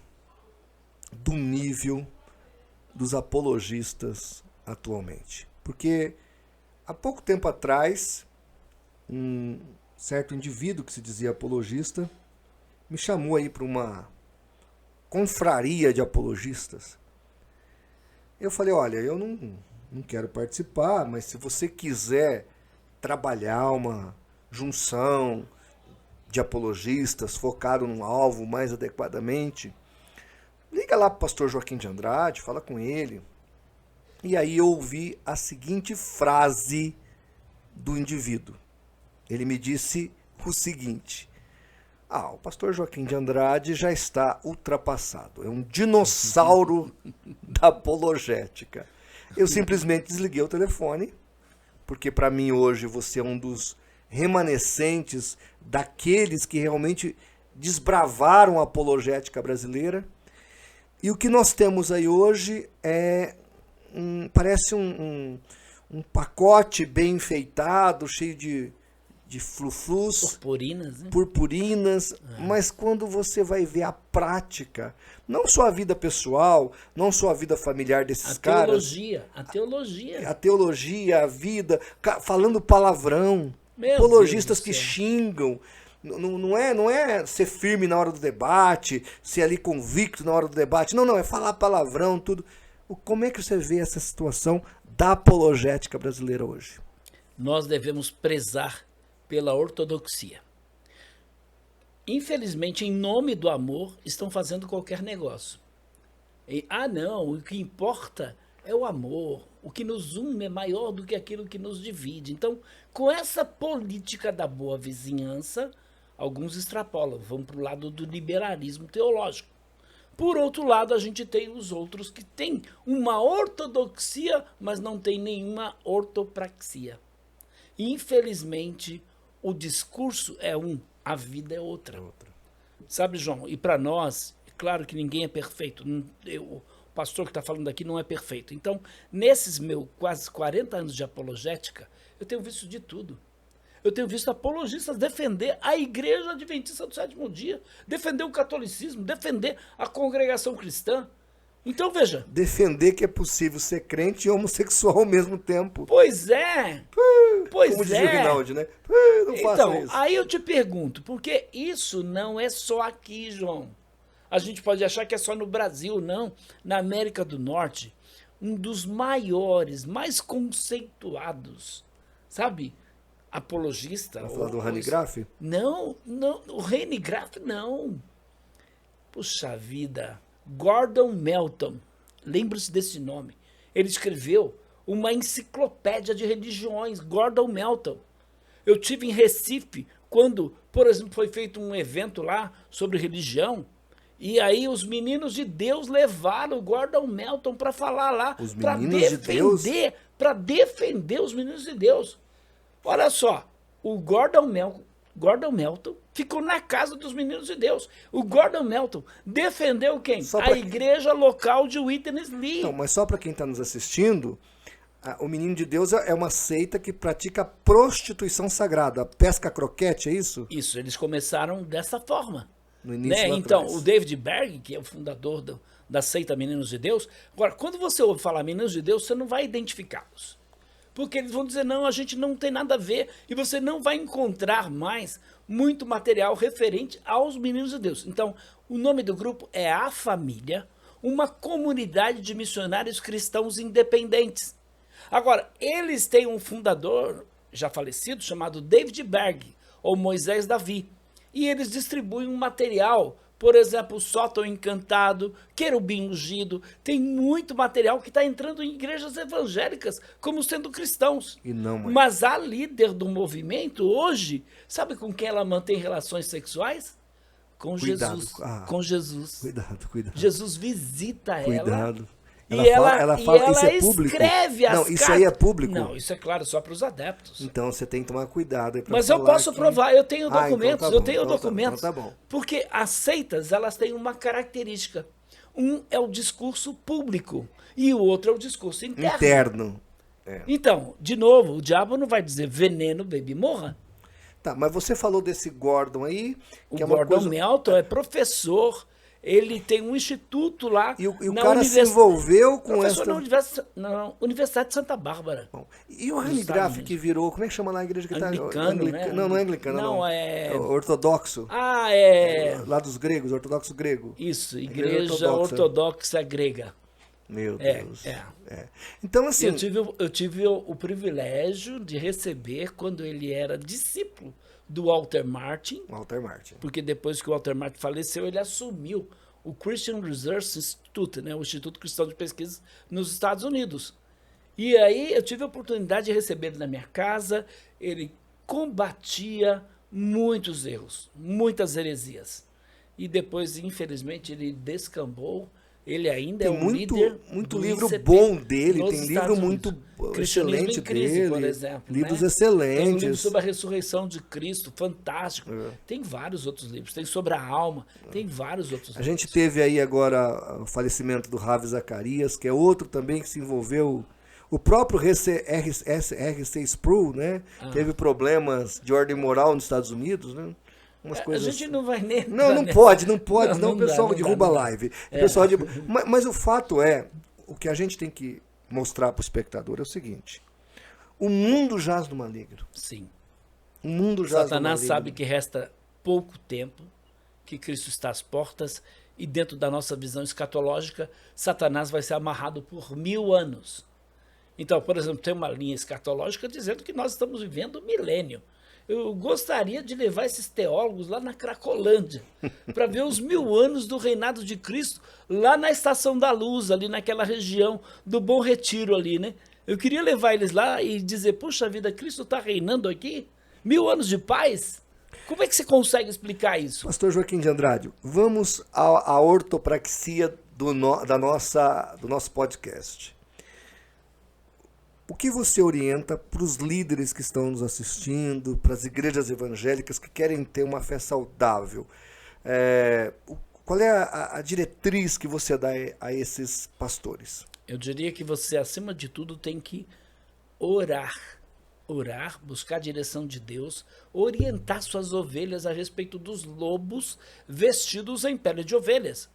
S1: do nível dos apologistas atualmente? Porque há pouco tempo atrás, um certo indivíduo que se dizia apologista me chamou aí para uma confraria de apologistas. Eu falei: olha, eu não quero participar, mas se você quiser trabalhar uma junção de apologistas focado num alvo mais adequadamente, liga lá para o pastor Joaquim de Andrade, fala com ele. E aí eu ouvi a seguinte frase do indivíduo. Ele me disse o seguinte: o pastor Joaquim de Andrade já está ultrapassado, é um dinossauro da apologética. Eu simplesmente desliguei o telefone, porque para mim hoje você é um dos remanescentes daqueles que realmente desbravaram a apologética brasileira. E o que nós temos aí hoje parece um pacote bem enfeitado, cheio de frufrus,
S2: purpurinas, né?
S1: Purpurinas, mas quando você vai ver a prática, não só a vida pessoal, não só a vida familiar desses caras,
S2: a teologia,
S1: a vida, falando palavrão, apologistas que xingam. Não é ser firme na hora do debate, ser ali convicto na hora do debate. Não, é falar palavrão, tudo. Como é que você vê essa situação da apologética brasileira hoje?
S2: Nós devemos prezar pela ortodoxia. Infelizmente, em nome do amor, estão fazendo qualquer negócio. Não, o que importa é o amor. O que nos une é maior do que aquilo que nos divide. Então, com essa política da boa vizinhança, alguns extrapolam, vão para o lado do liberalismo teológico. Por outro lado, a gente tem os outros que têm uma ortodoxia, mas não tem nenhuma ortopraxia. Infelizmente, o discurso é a vida é outra. Sabe, João? E para nós, é claro que ninguém é perfeito. O pastor que está falando aqui não é perfeito. Então, nesses meus quase 40 anos de apologética, eu tenho visto de tudo. Eu tenho visto apologistas defender a Igreja Adventista do Sétimo Dia, defender o catolicismo, defender a congregação cristã. Então, veja.
S1: Defender que é possível ser crente e homossexual ao mesmo tempo.
S2: Pois é.
S1: Como dizia o Rinaldi, né? Não faça isso.
S2: Aí eu te pergunto, porque isso não é só aqui, João. A gente pode achar que é só no Brasil, não. Na América do Norte, um dos maiores, mais conceituados, sabe? Apologista.
S1: Vai falar do Rani Graff?
S2: Não, o Rani Graff não. Puxa vida. Gordon Melton, lembre-se desse nome. Ele escreveu uma enciclopédia de religiões, Gordon Melton. Eu tive em Recife quando, por exemplo, foi feito um evento lá sobre religião, e aí os meninos de Deus levaram o Gordon Melton para falar lá, para defender os meninos de Deus. Olha só, o Gordon Melton ficou na casa dos meninos de Deus. O Gordon Melton defendeu quem? Igreja local de Witness Lee.
S1: Não, mas só para quem está nos assistindo, o Menino de Deus é uma seita que pratica prostituição sagrada. Pesca croquete, é isso?
S2: Isso, eles começaram dessa forma.
S1: No início
S2: Então, o David Berg, que é o fundador da seita Meninos de Deus. Agora, quando você ouve falar Meninos de Deus, você não vai identificá-los. Porque eles vão dizer, não, a gente não tem nada a ver, e você não vai encontrar mais muito material referente aos Meninos de Deus. Então, o nome do grupo é A Família, uma comunidade de missionários cristãos independentes. Agora, eles têm um fundador já falecido chamado David Berg, ou Moisés Davi, e eles distribuem um material. Por exemplo, o Sótão Encantado, Querubim Ungido, tem muito material que está entrando em igrejas evangélicas como sendo cristãos.
S1: E não, mãe.
S2: Mas a líder do movimento hoje, sabe com quem ela mantém relações sexuais? Com Jesus. Com Jesus.
S1: Cuidado.
S2: Jesus visita ela.
S1: Ela fala, isso é público?
S2: Escreve as
S1: Não, isso aí é público?
S2: Não, isso é claro, só para os adeptos.
S1: Então você tem que tomar cuidado.
S2: Mas eu posso provar, eu tenho documentos,
S1: então tá bom.
S2: Porque as seitas, elas têm uma característica. Um é o discurso público e o outro é o discurso interno. Então, de novo, o diabo não vai dizer veneno, bebe, morra.
S1: Tá, mas você falou desse Gordon aí,
S2: que é uma Gordon Melton é professor. Ele tem um instituto lá.
S1: E o cara se envolveu com essa.
S2: Na Universidade de Santa Bárbara.
S1: Bom, e o Rani Graff que virou. Como é que chama lá a igreja que está?
S2: Né?
S1: Não é anglicano, não.
S2: É
S1: ortodoxo.
S2: Lá
S1: dos gregos, ortodoxo grego.
S2: Isso, igreja ortodoxa grega.
S1: Meu Deus. Então, assim.
S2: Eu tive o privilégio de receber quando ele era discípulo do Walter Martin. Porque depois que o Walter Martin faleceu, ele assumiu o Christian Research Institute, né, o Instituto Cristão de Pesquisa nos Estados Unidos. E aí eu tive a oportunidade de receber ele na minha casa, ele combatia muitos erros, muitas heresias. E depois, infelizmente, ele descambou. Ele ainda é
S1: Tem
S2: um líder
S1: muito
S2: do
S1: livro
S2: ICP
S1: bom dele,
S2: nos
S1: tem
S2: Estados
S1: livro
S2: Unidos.
S1: muito
S2: Cristianismo
S1: excelente
S2: em Crise,
S1: dele,
S2: por exemplo.
S1: livros
S2: né?
S1: excelentes.
S2: Tem um livro sobre a ressurreição de Cristo, fantástico. Tem vários outros livros. Tem sobre a alma, tem vários outros
S1: A
S2: livros.
S1: gente teve aí agora o falecimento do Ravi Zacarias, que é outro também que se envolveu. O próprio R.C. Sproul, né? Teve problemas de ordem moral nos Estados Unidos, né? Umas
S2: A
S1: coisas
S2: gente não vai nem...
S1: Não
S2: entrar
S1: pode,
S2: nessa-
S1: senão o
S2: dá,
S1: pessoal
S2: não
S1: derruba
S2: dá,
S1: a
S2: não dá.
S1: live. O pessoal mas o fato é, o que a gente tem que mostrar para o espectador é o seguinte: o mundo jaz do maligno.
S2: Sim.
S1: O mundo jaz
S2: Satanás
S1: do maligno.
S2: sabe que resta pouco tempo, que Cristo está às portas, e dentro da nossa visão escatológica, Satanás vai ser amarrado por 1000 anos. Então, por exemplo, tem uma linha escatológica dizendo que nós estamos vivendo o milênio. Eu gostaria de levar esses teólogos lá na Cracolândia, para ver os 1000 anos do reinado de Cristo, lá na Estação da Luz, ali naquela região do Bom Retiro ali, né? Eu queria levar eles lá e dizer, puxa vida, Cristo está reinando aqui? 1000 anos de paz? Como é que você consegue explicar isso?
S1: Pastor Joaquim de Andrade, vamos à ortopraxia do nosso podcast. O que você orienta para os líderes que estão nos assistindo, para as igrejas evangélicas que querem ter uma fé saudável? Qual é a diretriz que você dá a esses pastores?
S2: Eu diria que você, acima de tudo, tem que orar. Orar, buscar a direção de Deus, orientar suas ovelhas a respeito dos lobos vestidos em pele de ovelhas.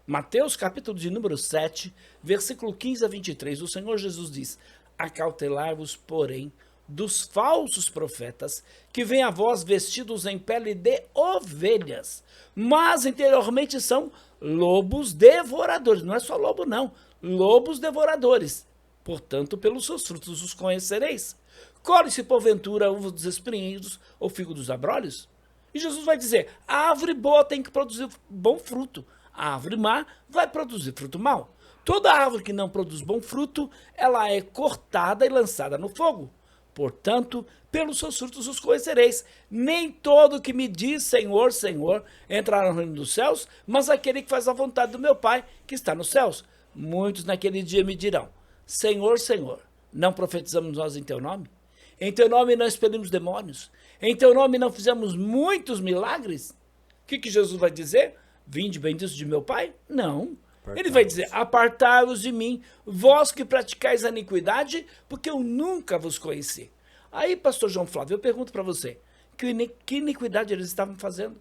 S2: Mateus, capítulo de número 7, versículo 15 a 23, o Senhor Jesus diz: acautelai-vos, porém, dos falsos profetas, que vêm a vós vestidos em pele de ovelhas, mas interiormente são lobos devoradores. Não é só lobo, não. Lobos devoradores. Portanto, pelos seus frutos os conhecereis. Colhe-se, porventura, a uva dos espinheiros ou figo dos abrolhos? E Jesus vai dizer, a árvore boa tem que produzir bom fruto. A árvore má vai produzir fruto mau. Toda árvore que não produz bom fruto, ela é cortada e lançada no fogo. Portanto, pelos seus frutos os conhecereis. Nem todo que me diz Senhor, Senhor, entrará no reino dos céus, mas aquele que faz a vontade do meu Pai, que está nos céus. Muitos naquele dia me dirão, Senhor, Senhor, não profetizamos nós em teu nome? Em teu nome não expelimos demônios? Em teu nome não fizemos muitos milagres? O que Jesus vai dizer? Vinde benditos de meu Pai? Não. Ele vai dizer, apartai-vos de mim, vós que praticais a iniquidade, porque eu nunca vos conheci. Aí, pastor João Flávio, eu pergunto para você, que iniquidade eles estavam fazendo?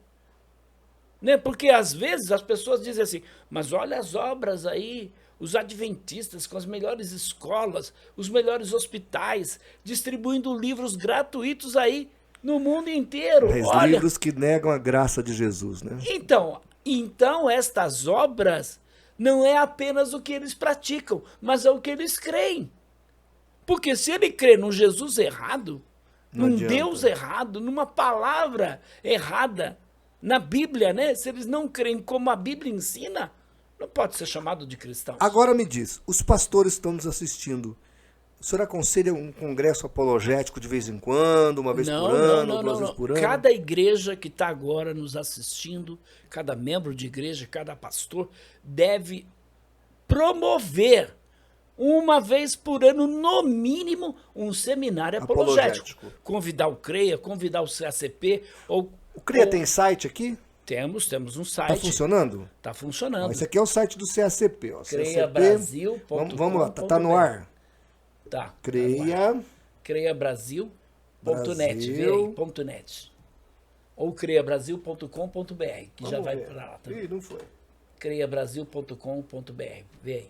S2: Né? Porque às vezes as pessoas dizem assim, mas olha as obras aí, os adventistas com as melhores escolas, os melhores hospitais, distribuindo livros gratuitos aí no mundo inteiro.
S1: Mas
S2: olha,
S1: livros que negam a graça de Jesus, né?
S2: Então estas obras não é apenas o que eles praticam, mas é o que eles creem. Porque se ele crê num Jesus errado, num Deus errado, numa palavra errada, na Bíblia, né? Se eles não creem como a Bíblia ensina, não pode ser chamado de cristão.
S1: Agora me diz, os pastores estão nos assistindo. O senhor aconselha um congresso apologético de vez em quando, uma vez por ano, duas vezes por ano?
S2: Cada igreja que está agora nos assistindo, cada membro de igreja, cada pastor, deve promover uma vez por ano, no mínimo, um seminário apologético. Convidar o CREA, convidar o CACP. O
S1: CREA tem site aqui?
S2: Temos um site.
S1: Está funcionando?
S2: Está funcionando.
S1: Esse aqui é o site do CACP. Ó.
S2: CREABrasil.com.
S1: Vamos lá, tá no ar?
S2: Tá.
S1: CREABrasil.net.
S2: Vê aí, .net. Ou creabrasil.com.br, que já vai para lá também.
S1: Ih, não foi.
S2: creabrasil.com.br, vê aí.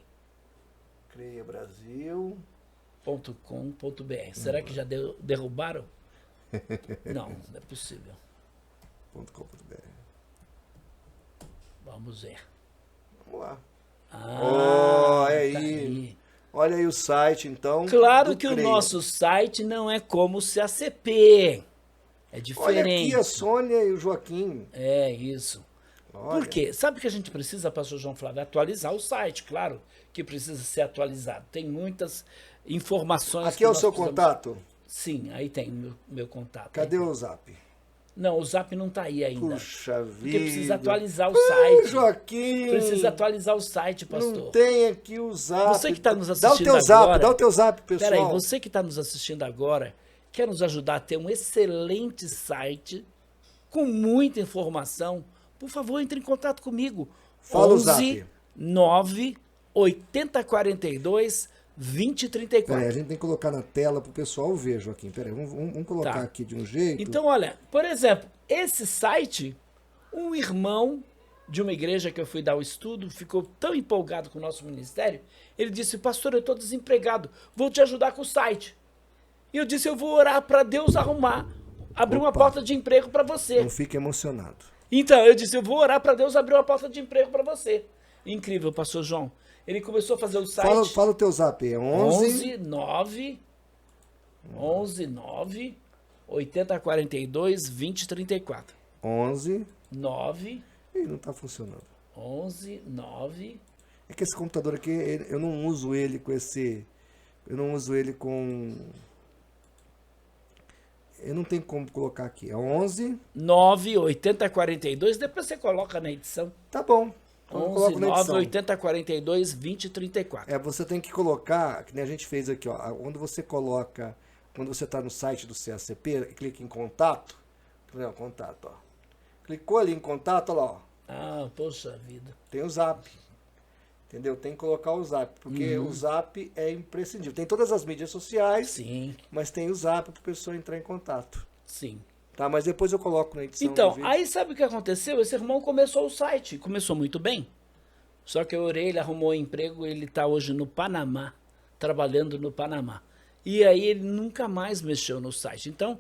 S1: creabrasil.com.br.
S2: Será que já derrubaram? Não é possível. Vamos ver.
S1: Vamos lá.
S2: Tá
S1: aí. Olha aí o site, então.
S2: Claro que o nosso site não é como o CACP. É diferente.
S1: Olha aqui a Sônia e o Joaquim.
S2: É isso.
S1: Olha.
S2: Por quê? Sabe o que a gente precisa, pastor João Flávio? Atualizar o site, claro que precisa ser atualizado. Tem muitas informações.
S1: Aqui é o seu contato?
S2: Sim, aí tem meu contato.
S1: Cadê o Zap?
S2: Não, o Zap não tá aí ainda.
S1: Puxa vida.
S2: Porque precisa atualizar o site.
S1: Joaquim!
S2: Precisa atualizar o site, pastor.
S1: Não tem aqui o Zap.
S2: Você que está nos assistindo
S1: agora.
S2: Dá
S1: o teu Zap, pessoal.
S2: Peraí, você que está nos assistindo agora, quer nos ajudar a ter um excelente site, com muita informação, por favor, entre em contato comigo.
S1: Fala
S2: 11
S1: o Zap.
S2: 9 8042 2034.
S1: Peraí, a gente tem que colocar na tela para o pessoal ver, Joaquim. Peraí, vamos colocar aqui de um jeito.
S2: Então, olha, por exemplo, esse site, um irmão de uma igreja que eu fui dar o estudo, ficou tão empolgado com o nosso ministério, ele disse, pastor, eu estou desempregado, vou te ajudar com o site. E eu disse, eu vou orar para Deus abrir uma porta de emprego para você.
S1: Não fique emocionado.
S2: Então, eu disse, eu vou orar para Deus abrir uma porta de emprego para você. Incrível, pastor João. Ele começou a fazer o site.
S1: Fala o teu Zap, é
S2: 11 9 8042 2034.
S1: 11
S2: 9
S1: Ih, não tá funcionando.
S2: 11 9
S1: É que esse computador aqui, eu não uso ele com esse... Eu não uso ele com... Eu não tenho como colocar aqui. É 11
S2: 9 8042. Depois você coloca na edição.
S1: Tá bom. Então eu
S2: 11
S1: coloco na
S2: 9
S1: edição.
S2: 8042 2034.
S1: Você tem que colocar, que nem a gente fez aqui, ó. Onde você coloca, quando você está no site do CACP, clica em contato. Não, contato, ó. Clicou ali em contato, olha lá, ó.
S2: Ah, poxa vida.
S1: Tem o Zap. Entendeu? Tem que colocar o Zap, porque o Zap é imprescindível. Tem todas as mídias sociais,
S2: Sim,
S1: mas tem o Zap para a pessoa entrar em contato.
S2: sim.
S1: Tá, mas depois eu coloco na edição.
S2: Então,
S1: do vídeo.
S2: aí sabe o que aconteceu? Esse irmão começou o site, começou muito bem. Só que eu orei, ele arrumou um emprego, ele está hoje no Panamá, trabalhando no Panamá. E aí ele nunca mais mexeu no site. Então,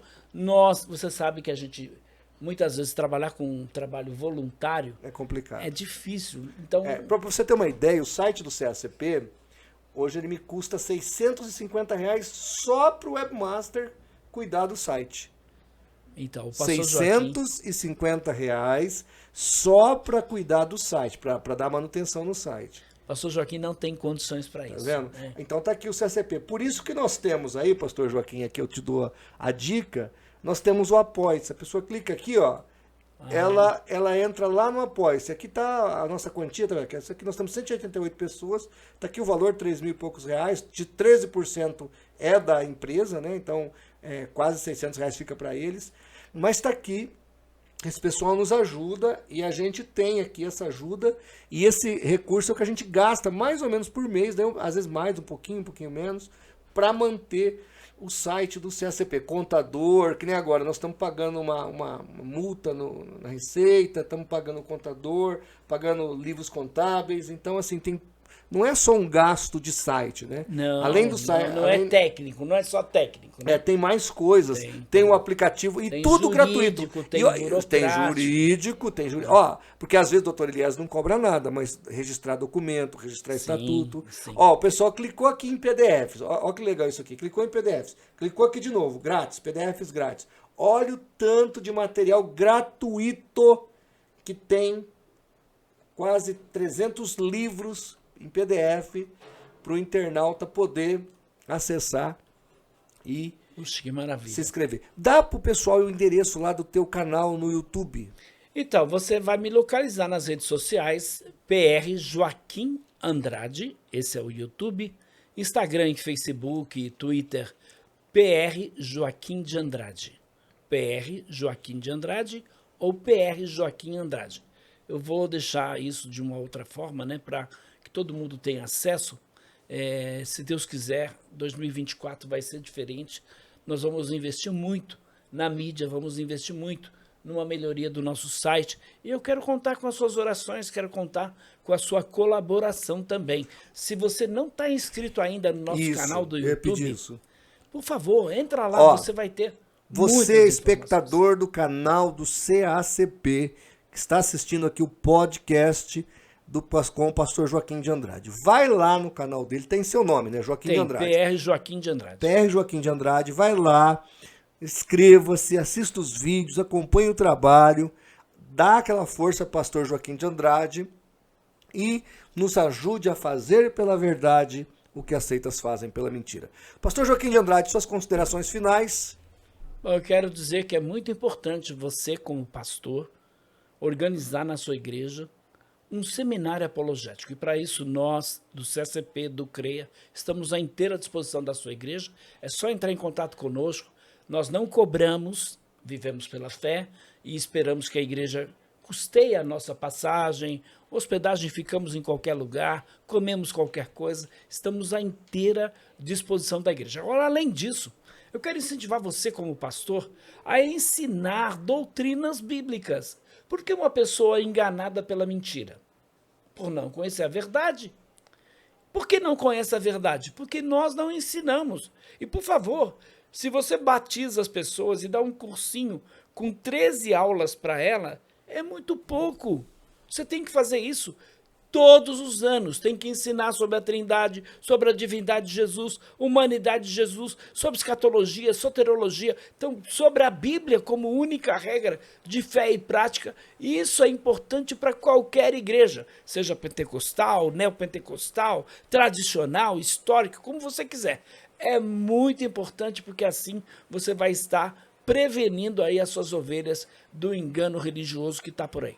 S2: você sabe que a gente, muitas vezes, trabalhar com um trabalho voluntário
S1: É complicado.
S2: é difícil. Então,
S1: Para você ter uma ideia, o site do CACP, hoje ele me custa R$650 só para o webmaster cuidar do site.
S2: então o pastor Joaquim,
S1: R$650 só para cuidar do site, para dar manutenção no site.
S2: pastor Joaquim não tem condições para
S1: Tá
S2: isso.
S1: vendo?
S2: Né?
S1: Então tá aqui o CACP. Por isso que nós temos aí, pastor Joaquim, aqui eu te dou a dica, nós temos o Apoia-se. A pessoa clica aqui, ó, ela entra lá no Apoia-se. Aqui tá a nossa quantia, tá vendo? Essa aqui nós temos 188 pessoas, tá aqui o valor, 3 mil e poucos reais, de 13% é da empresa, né? Então, quase R$600 fica para eles. Mas tá aqui, esse pessoal nos ajuda e a gente tem aqui essa ajuda e esse recurso é o que a gente gasta mais ou menos por mês, né? Às vezes mais, um pouquinho menos, para manter o site do CACP. Contador, que nem agora, nós estamos pagando uma multa na Receita, estamos pagando o contador, pagando livros contábeis, então assim, não é só um gasto de site, né?
S2: Não,
S1: além do site,
S2: não é técnico, não é só técnico. Né?
S1: Tem mais coisas, tem o aplicativo e
S2: tem
S1: tudo
S2: jurídico,
S1: gratuito.
S2: Tem
S1: jurídico, tem jurídico. Ó, porque às vezes o doutor Elias não cobra nada, mas registrar documento, registrar estatuto.
S2: Sim.
S1: Ó, o pessoal clicou aqui em PDFs. Ó que legal isso aqui. Clicou em PDFs. Clicou aqui de novo, grátis, PDFs grátis. Olha o tanto de material gratuito que tem. Quase 300 livros em PDF para o internauta poder acessar e
S2: Puxa, que maravilha.
S1: se inscrever. Dá para o pessoal o endereço lá do teu canal no YouTube.
S2: Então, você vai me localizar nas redes sociais, PR Joaquim Andrade, esse é o YouTube, Instagram, Facebook, Twitter, PR Joaquim de Andrade. PR Joaquim de Andrade ou PR Joaquim Andrade. Eu vou deixar isso de uma outra forma, né, para que todo mundo tenha acesso. Se Deus quiser, 2024 vai ser diferente. Nós vamos investir muito na mídia, vamos investir muito numa melhoria do nosso site. E eu quero contar com as suas orações, quero contar com a sua colaboração também. Se você não está inscrito ainda no nosso canal do YouTube, por favor, entra lá, você vai ter
S1: você, espectador do canal do CACP, que está assistindo aqui o podcast com o pastor Joaquim de Andrade. Vai lá no canal dele, tem seu nome, né? Joaquim de Andrade.
S2: PR Joaquim de Andrade.
S1: PR Joaquim de Andrade, vai lá, inscreva-se, assista os vídeos, acompanhe o trabalho, dá aquela força pastor Joaquim de Andrade e nos ajude a fazer pela verdade o que as seitas fazem pela mentira. Pastor Joaquim de Andrade, suas considerações finais.
S2: Bom, eu quero dizer que é muito importante você, como pastor, organizar na sua igreja um seminário apologético. E para isso nós, do CSP, do CREA, estamos à inteira disposição da sua igreja. É só entrar em contato conosco. Nós não cobramos, vivemos pela fé e esperamos que a igreja custeie a nossa passagem, hospedagem, ficamos em qualquer lugar, comemos qualquer coisa. Estamos à inteira disposição da igreja. Agora, além disso, eu quero incentivar você, como pastor, a ensinar doutrinas bíblicas. Por que uma pessoa é enganada pela mentira? Por não conhecer a verdade. Por que não conhece a verdade? Porque nós não ensinamos. E, por favor, se você batiza as pessoas e dá um cursinho com 13 aulas para ela, é muito pouco. Você tem que fazer isso todos os anos. Tem que ensinar sobre a Trindade, sobre a divindade de Jesus, humanidade de Jesus, sobre escatologia, soteriologia, então sobre a Bíblia como única regra de fé e prática. E isso é importante para qualquer igreja, seja pentecostal, neopentecostal, tradicional, histórica, como você quiser. É muito importante porque assim você vai estar prevenindo aí as suas ovelhas do engano religioso que está por aí.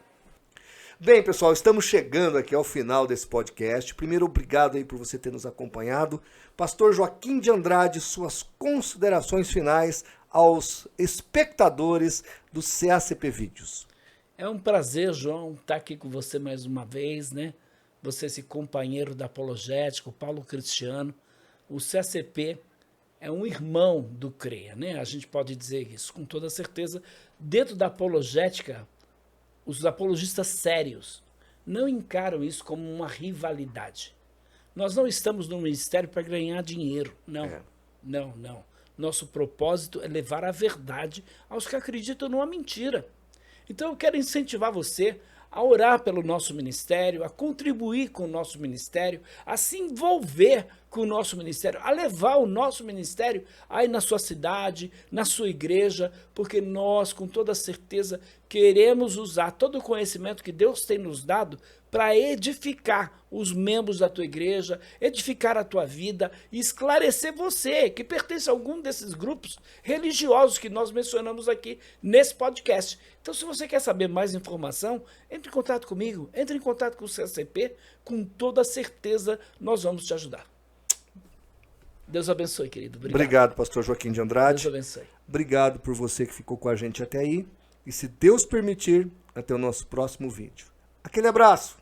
S1: Bem, pessoal, estamos chegando aqui ao final desse podcast. Primeiro, obrigado aí por você ter nos acompanhado. Pastor Joaquim de Andrade, suas considerações finais aos espectadores do CACP Vídeos.
S2: É um prazer, João, estar aqui com você mais uma vez, né? Você, esse companheiro da apologética, o Paulo Cristiano. O CACP é um irmão do CREA, né? A gente pode dizer isso com toda certeza. Dentro da apologética, os apologistas sérios não encaram isso como uma rivalidade. Nós não estamos no ministério para ganhar dinheiro, não. Não. Nosso propósito é levar a verdade aos que acreditam numa mentira. Então eu quero incentivar você a orar pelo nosso ministério, a contribuir com o nosso ministério, a se envolver com o nosso ministério, a levar o nosso ministério aí na sua cidade, na sua igreja, porque nós, com toda certeza, queremos usar todo o conhecimento que Deus tem nos dado para edificar os membros da tua igreja, edificar a tua vida e esclarecer você, que pertence a algum desses grupos religiosos que nós mencionamos aqui nesse podcast. Então, se você quer saber mais informação, entre em contato comigo, entre em contato com o CSP, com toda certeza nós vamos te ajudar. Deus abençoe, querido.
S1: Obrigado, pastor Joaquim de Andrade.
S2: Deus abençoe.
S1: Obrigado por você que ficou com a gente até aí. E se Deus permitir, até o nosso próximo vídeo. Aquele abraço.